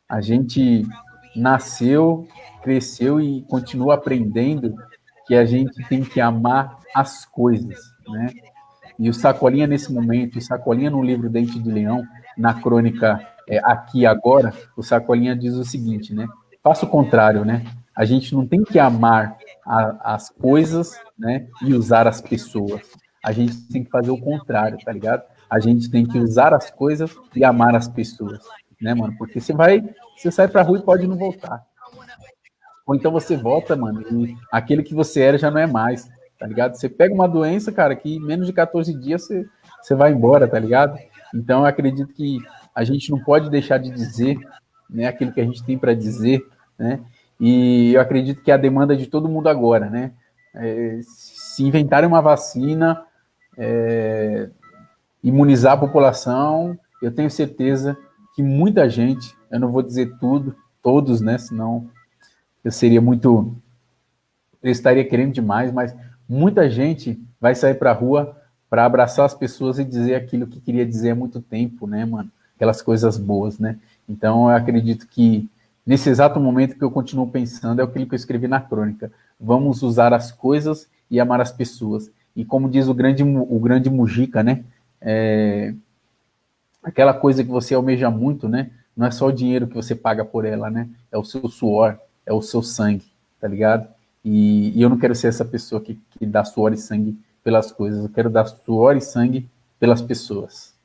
A gente nasceu, cresceu e continua aprendendo que a gente tem que amar as coisas, né? E o Sacolinha, nesse momento, o Sacolinha no livro Dente de Leão, na crônica Aqui e Agora, o Sacolinha diz o seguinte, né? Faça o contrário, né? A gente não tem que amar as coisas, né, e usar as pessoas. A gente tem que fazer o contrário, tá ligado? A gente tem que usar as coisas e amar as pessoas, né, mano? Porque você sai pra rua e pode não voltar. Ou então você volta, mano, e aquele que você era já não é mais, tá ligado? Você pega uma doença, cara, que em menos de 14 dias você vai embora, tá ligado? Então eu acredito que a gente não pode deixar de dizer, né, aquilo que a gente tem para dizer, né? E eu acredito que é a demanda de todo mundo agora, né? Se inventarem uma vacina, imunizar a população, eu tenho certeza que muita gente, eu não vou dizer todos, né? Senão eu estaria querendo demais, mas muita gente vai sair para a rua para abraçar as pessoas e dizer aquilo que queria dizer há muito tempo, né, mano? Aquelas coisas boas, né? Então eu acredito que nesse exato momento que eu continuo pensando é aquilo que eu escrevi na crônica. Vamos usar as coisas e amar as pessoas. E como diz o grande Mujica, né? Aquela coisa que você almeja muito, né? Não é só o dinheiro que você paga por ela, né? É o seu suor, é o seu sangue, tá ligado? E eu não quero ser essa pessoa que dá suor e sangue pelas coisas. Eu quero dar suor e sangue pelas pessoas.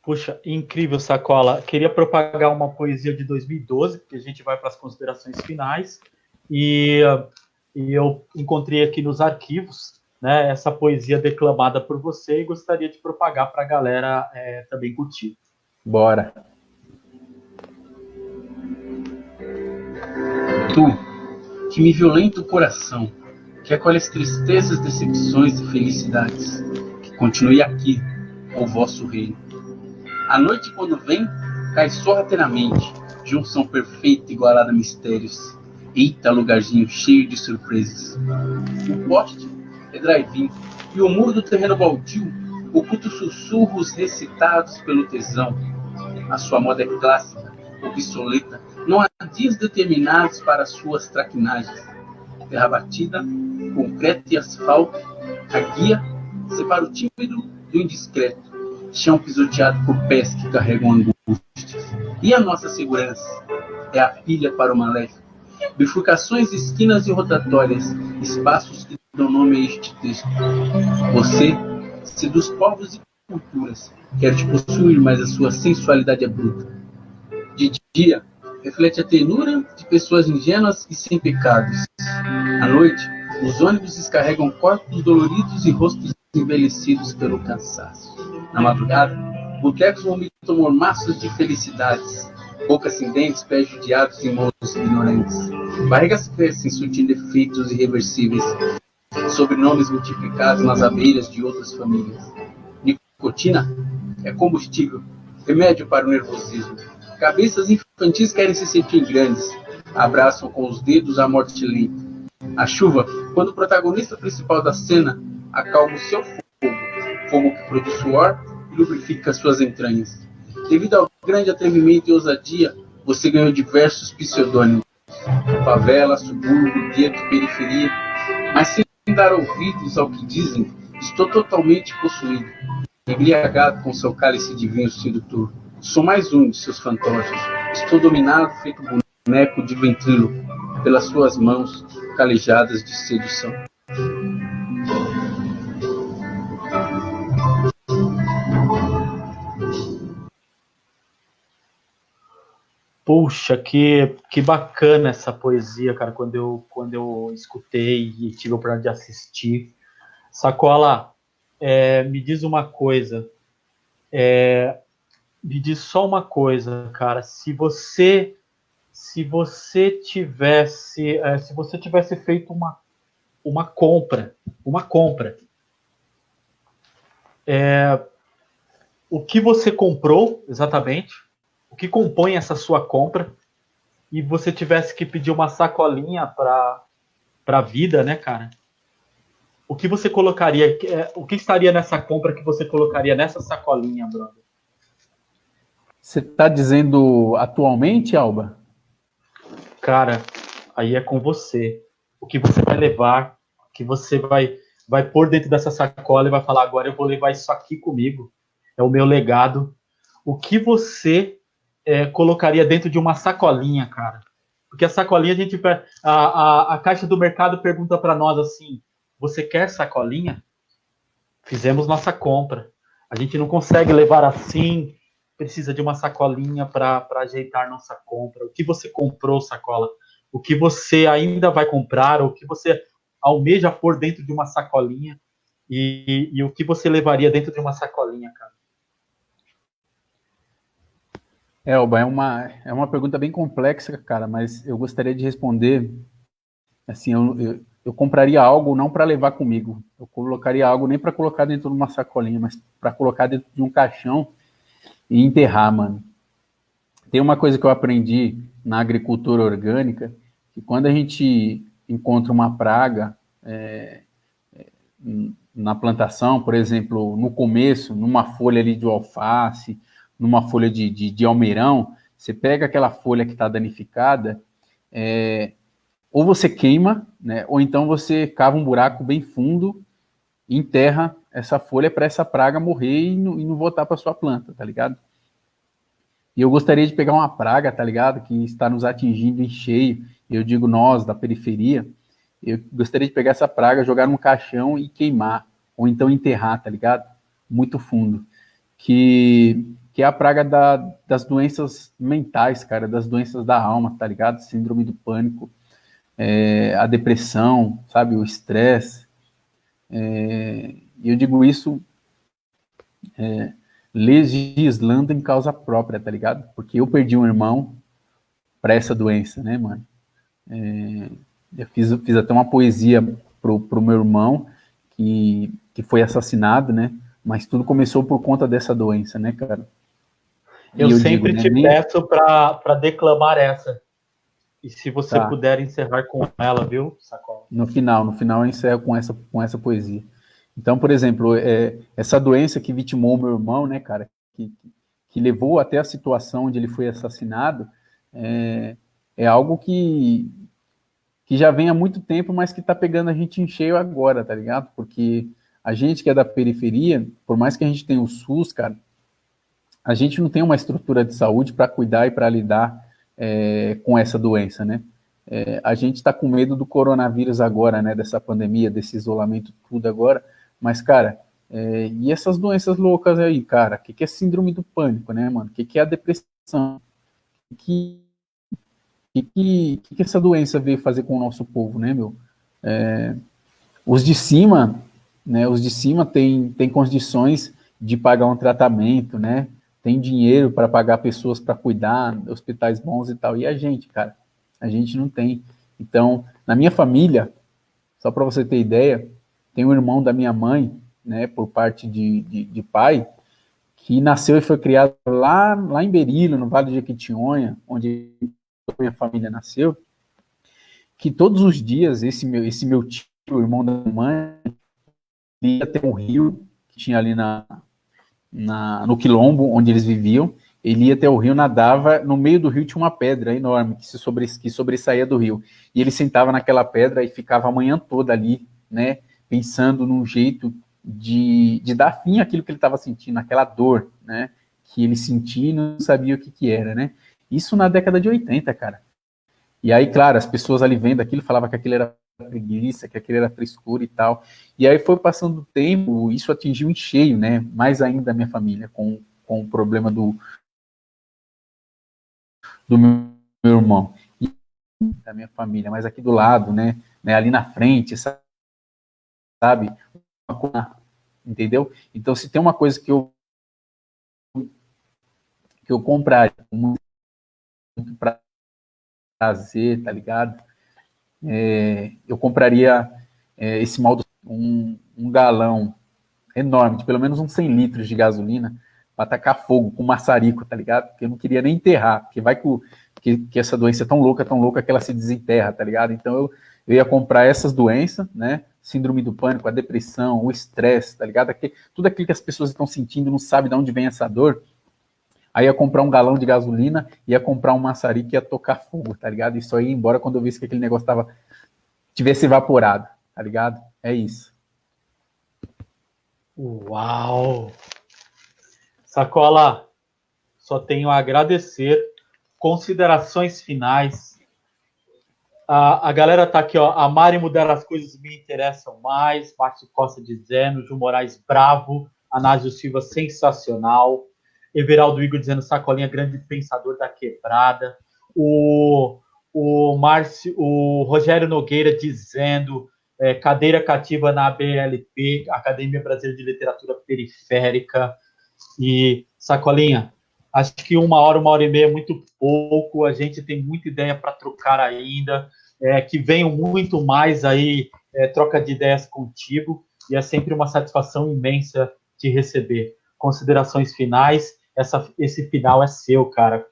Puxa, incrível, Sacola. Queria propagar uma poesia de 2012, porque a gente vai para as considerações finais. E eu encontrei aqui nos arquivos, né, essa poesia declamada por você e gostaria de propagar para a galera também curtir. Bora. Tu, que me violenta o coração, que acolhe as tristezas, decepções e felicidades, que continue aqui, o vosso reino. A noite, quando vem, cai sorrateiramente, junção perfeita igualada a mistérios. Eita, lugarzinho cheio de surpresas. O poste é drive-in e o muro do terreno baldio oculta os sussurros recitados pelo tesão. A sua moda é clássica, obsoleta, não há dias determinados para suas traquinagens. Terra batida, concreto e asfalto, a guia separa o tímido do indiscreto. Chão pisoteado por pés que carregam angústias. E a nossa segurança é a pilha para o maléfico. Bifurcações, esquinas e rotatórias, espaços que dão nome a este texto. Você seduz povos e culturas, quer te possuir, mas a sua sensualidade é bruta. De dia, reflete a ternura de pessoas ingênuas e sem pecados. À noite, os ônibus descarregam corpos doloridos e rostos envelhecidos pelo cansaço. Na madrugada, botecos vomitam mormaços de felicidades, bocas sem dentes, pés judiados e mãos ignorantes. Barrigas crescem surtindo efeitos irreversíveis. sobrenomes multiplicados nas abelhas de outras famílias. Nicotina é combustível, remédio para o nervosismo. Cabeças infantis querem se sentir grandes, abraçam com os dedos a morte lenta. A chuva, quando o protagonista principal da cena, acalma o seu fogo que produz suor e lubrifica suas entranhas. Devido ao grande atrevimento e ousadia, você ganhou diversos pseudônimos: favela, subúrbio, gueto, periferia. Mas sem dar ouvidos ao que dizem, estou totalmente possuído, embriagado com seu cálice de vinho sedutor. Sou mais um de seus fantoches. Estou dominado, feito boneco de ventríloco, pelas suas mãos calejadas de sedução. Puxa, que bacana essa poesia, cara, quando eu escutei e tive a oportunidade de assistir. Sacola, me diz uma coisa, me diz só uma coisa, cara, se você tivesse feito uma compra, o que você comprou exatamente? O que compõe essa sua compra, e você tivesse que pedir uma sacolinha para a vida, né, cara? O que você colocaria, o que estaria nessa compra que você colocaria nessa sacolinha, brother? Você está dizendo atualmente, Alba? Cara, aí é com você. O que você vai levar, o que você vai pôr dentro dessa sacola e vai falar, agora eu vou levar isso aqui comigo. É o meu legado. O que você colocaria dentro de uma sacolinha, cara? Porque a sacolinha, a caixa do mercado pergunta para nós assim, você quer sacolinha? Fizemos nossa compra. A gente não consegue levar assim, precisa de uma sacolinha para ajeitar nossa compra. O que você comprou, sacola? O que você ainda vai comprar? O que você almeja pôr dentro de uma sacolinha? E o que você levaria dentro de uma sacolinha, cara? Elba, é uma pergunta bem complexa, cara, mas eu gostaria de responder assim, eu compraria algo não para levar comigo, eu colocaria algo nem para colocar dentro de uma sacolinha, mas para colocar dentro de um caixão e enterrar, mano. Tem uma coisa que eu aprendi na agricultura orgânica, que quando a gente encontra uma praga na plantação, por exemplo, no começo, numa folha ali de alface, numa folha de almeirão, você pega aquela folha que está danificada, ou você queima, né, ou então você cava um buraco bem fundo e enterra essa folha para essa praga morrer e não voltar para sua planta, tá ligado? E eu gostaria de pegar uma praga, tá ligado, que está nos atingindo em cheio, eu digo nós, da periferia, eu gostaria de pegar essa praga, jogar num caixão e queimar, ou então enterrar, tá ligado? Muito fundo. Que é a praga das doenças mentais, cara, das doenças da alma, tá ligado? Síndrome do pânico, a depressão, sabe, o estresse. E eu digo isso legislando em causa própria, tá ligado? Porque eu perdi um irmão para essa doença, né, mano? Eu fiz até uma poesia pro meu irmão que foi assassinado, né? Mas tudo começou por conta dessa doença, né, cara? Eu sempre te peço para declamar essa. E se você puder encerrar com ela, viu, Sacola? No final eu encerro com essa poesia. Então, por exemplo, essa doença que vitimou meu irmão, né, cara, que levou até a situação onde ele foi assassinado, é algo que já vem há muito tempo, mas que tá pegando a gente em cheio agora, tá ligado? Porque a gente que é da periferia, por mais que a gente tenha o SUS, cara, a gente não tem uma estrutura de saúde para cuidar e para lidar com essa doença, né? A gente está com medo do coronavírus agora, né? Dessa pandemia, desse isolamento tudo agora. Mas, cara, e essas doenças loucas aí, cara? O que é síndrome do pânico, né, mano? O que é a depressão? O que essa doença veio fazer com o nosso povo, né, meu? Os de cima, né? Os de cima têm condições de pagar um tratamento, né? Tem dinheiro para pagar pessoas para cuidar, hospitais bons e tal. E a gente, cara, a gente não tem. Então, na minha família, só para você ter ideia, tem um irmão da minha mãe, né, por parte de pai, que nasceu e foi criado lá em Berilo, no Vale de Jequitinhonha, onde minha família nasceu, que todos os dias esse meu tio, o irmão da minha mãe, ia até um rio que tinha ali no quilombo onde eles viviam. Ele ia até o rio, nadava, no meio do rio tinha uma pedra enorme que sobressaía do rio, e ele sentava naquela pedra e ficava a manhã toda ali, né, pensando num jeito de dar fim àquilo que ele estava sentindo, aquela dor, né, que ele sentia e não sabia o que era, né. Isso na década de 80, cara. E aí, claro, as pessoas ali vendo aquilo falavam que aquilo era preguiça, que aquilo era frescura e tal. E aí foi passando o tempo, isso atingiu em cheio, né, mais ainda a minha família, com o problema do meu irmão e da minha família, mas aqui do lado, né, ali na frente, sabe? Entendeu? Então, se tem uma coisa que eu compraria muito prazer, tá ligado? Eu compraria esse mal um galão enorme, de pelo menos uns 100 litros de gasolina, para tacar fogo com maçarico, tá ligado? Porque eu não queria nem enterrar, porque vai que essa doença é tão louca que ela se desenterra, tá ligado? Então eu ia comprar essas doenças, né? Síndrome do pânico, a depressão, o estresse, tá ligado? Tudo aquilo que as pessoas estão sentindo, não sabe de onde vem essa dor. Aí ia comprar um galão de gasolina, ia comprar um maçarico e ia tocar fogo, tá ligado? E só ia embora quando eu visse que aquele negócio tivesse evaporado, tá ligado? É isso. Uau! Sacola, só tenho a agradecer. Considerações finais. A galera tá aqui, ó. Amar e mudar as coisas me interessam mais. Márcio Costa dizendo. Ju Moraes, bravo. Anásio Silva, sensacional. Everaldo Igor dizendo, Sacolinha, grande pensador da quebrada. O Rogério Nogueira dizendo, cadeira cativa na ABLP, Academia Brasileira de Literatura Periférica. E, Sacolinha, acho que 1 hora e meia é muito pouco, a gente tem muita ideia para trocar ainda, que venham muito mais aí, troca de ideias contigo, e é sempre uma satisfação imensa te receber. Considerações finais, esse final é seu, cara,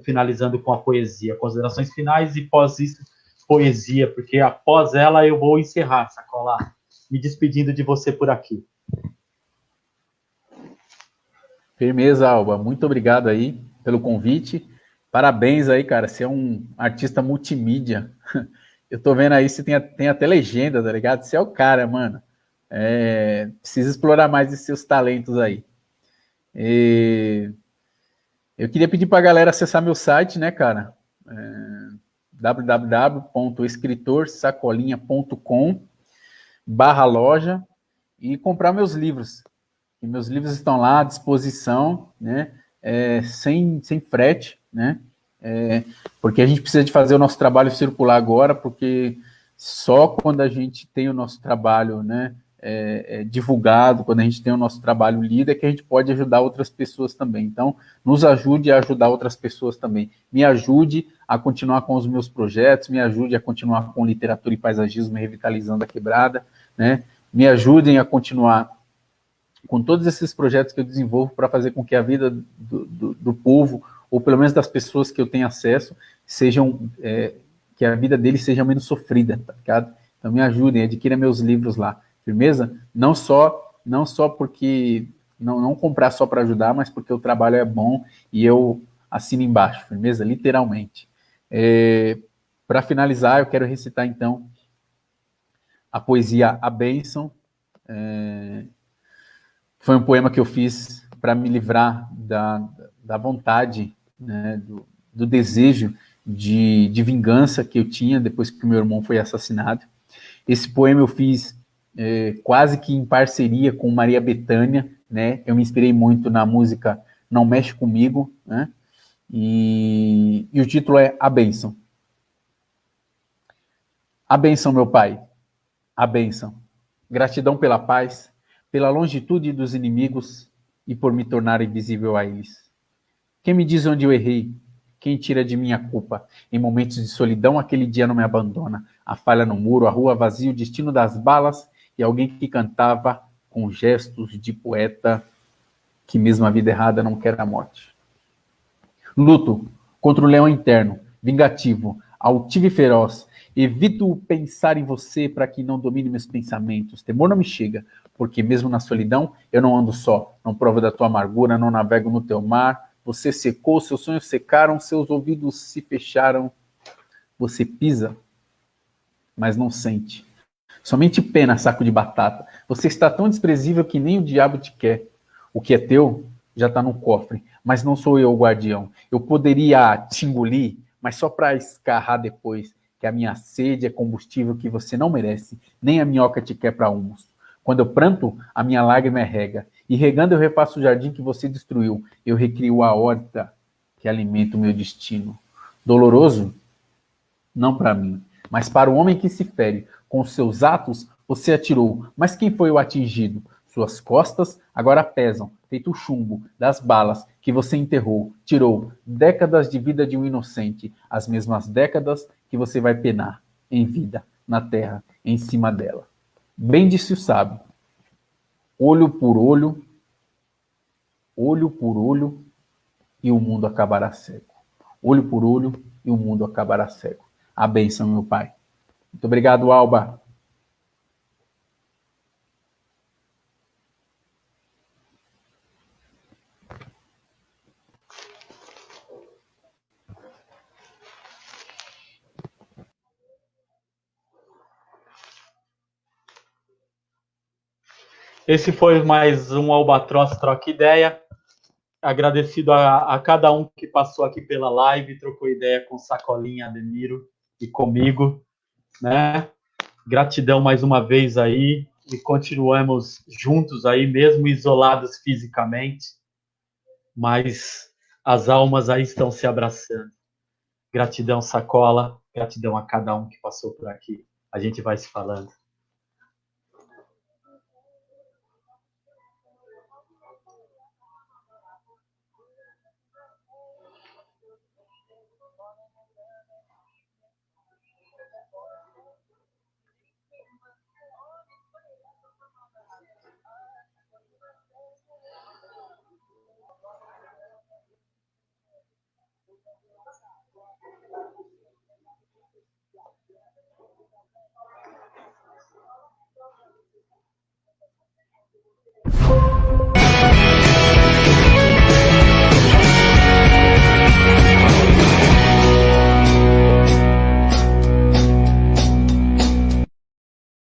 finalizando com a poesia. Considerações finais e pós isso, poesia, porque após ela eu vou encerrar, Sacola, me despedindo de você por aqui. Firmeza, Alba. Muito obrigado aí pelo convite. Parabéns aí, cara. Você é um artista multimídia. Eu tô vendo aí, você tem até legenda, tá ligado? Você é o cara, mano. Precisa explorar mais esses seus talentos aí. Eu queria pedir pra galera acessar meu site, né, cara? www.escritorsacolinha.com/loja e comprar meus livros. E meus livros estão lá à disposição, né? Sem frete, né? Porque a gente precisa de fazer o nosso trabalho circular agora, porque só quando a gente tem o nosso trabalho, né, divulgado, quando a gente tem o nosso trabalho lido, é que a gente pode ajudar outras pessoas também. Então, nos ajude a ajudar outras pessoas também. Me ajude a continuar com os meus projetos, me ajude a continuar com literatura e paisagismo revitalizando a quebrada, né? Me ajudem a continuar com todos esses projetos que eu desenvolvo para fazer com que a vida do povo, ou pelo menos das pessoas que eu tenho acesso, que a vida deles seja menos sofrida, tá ligado? Então me ajudem, adquira meus livros lá, firmeza? Não só porque, não comprar só para ajudar, mas porque o trabalho é bom e eu assino embaixo, firmeza? Literalmente. Para finalizar, eu quero recitar então a poesia A Bênção. Foi um poema que eu fiz para me livrar da vontade, né, do desejo de vingança que eu tinha depois que o meu irmão foi assassinado. Esse poema eu fiz quase que em parceria com Maria Bethânia, né? Eu me inspirei muito na música Não Mexe Comigo, né? E o título é A Bênção. A bênção, meu Pai, a bênção. Gratidão pela paz, pela longitude dos inimigos e por me tornar invisível a eles. Quem me diz onde eu errei? Quem tira de mim a culpa? Em momentos de solidão, aquele dia não me abandona. A falha no muro, a rua vazia, o destino das balas e alguém que cantava com gestos de poeta que mesmo a vida errada não quer a morte. Luto contra o leão interno, vingativo, altivo e feroz. Evito pensar em você para que não domine meus pensamentos. Temor não me chega, porque mesmo na solidão eu não ando só. Não provo da tua amargura, não navego no teu mar. Você secou, seus sonhos secaram, seus ouvidos se fecharam. Você pisa, mas não sente. Somente pena, saco de batata. Você está tão desprezível que nem o diabo te quer. O que é teu já está no cofre, mas não sou eu o guardião. Eu poderia te engolir, mas só para escarrar depois, que a minha sede é combustível que você não merece, nem a minhoca te quer para humus. Quando eu pranto, a minha lágrima é rega, e regando eu refaço o jardim que você destruiu. Eu recrio a horta que alimenta o meu destino. Doloroso? Não para mim, mas para o homem que se fere. Com seus atos, você atirou, mas quem foi o atingido? Suas costas agora pesam, feito chumbo das balas que você enterrou, tirou décadas de vida de um inocente, as mesmas décadas que você vai penar em vida, na terra, em cima dela. Bem disse o sábio, olho por olho, e o mundo acabará cego. Olho por olho, e o mundo acabará cego. A bênção, meu pai. Muito obrigado, Alba. Esse foi mais um Albatroz Troca Ideia. Agradecido a cada um que passou aqui pela live, trocou ideia com Sacolinha, Ademiro e comigo, né? Gratidão mais uma vez aí e continuamos juntos aí, mesmo isolados fisicamente, mas as almas aí estão se abraçando. Gratidão, Sacola, gratidão a cada um que passou por aqui. A gente vai se falando.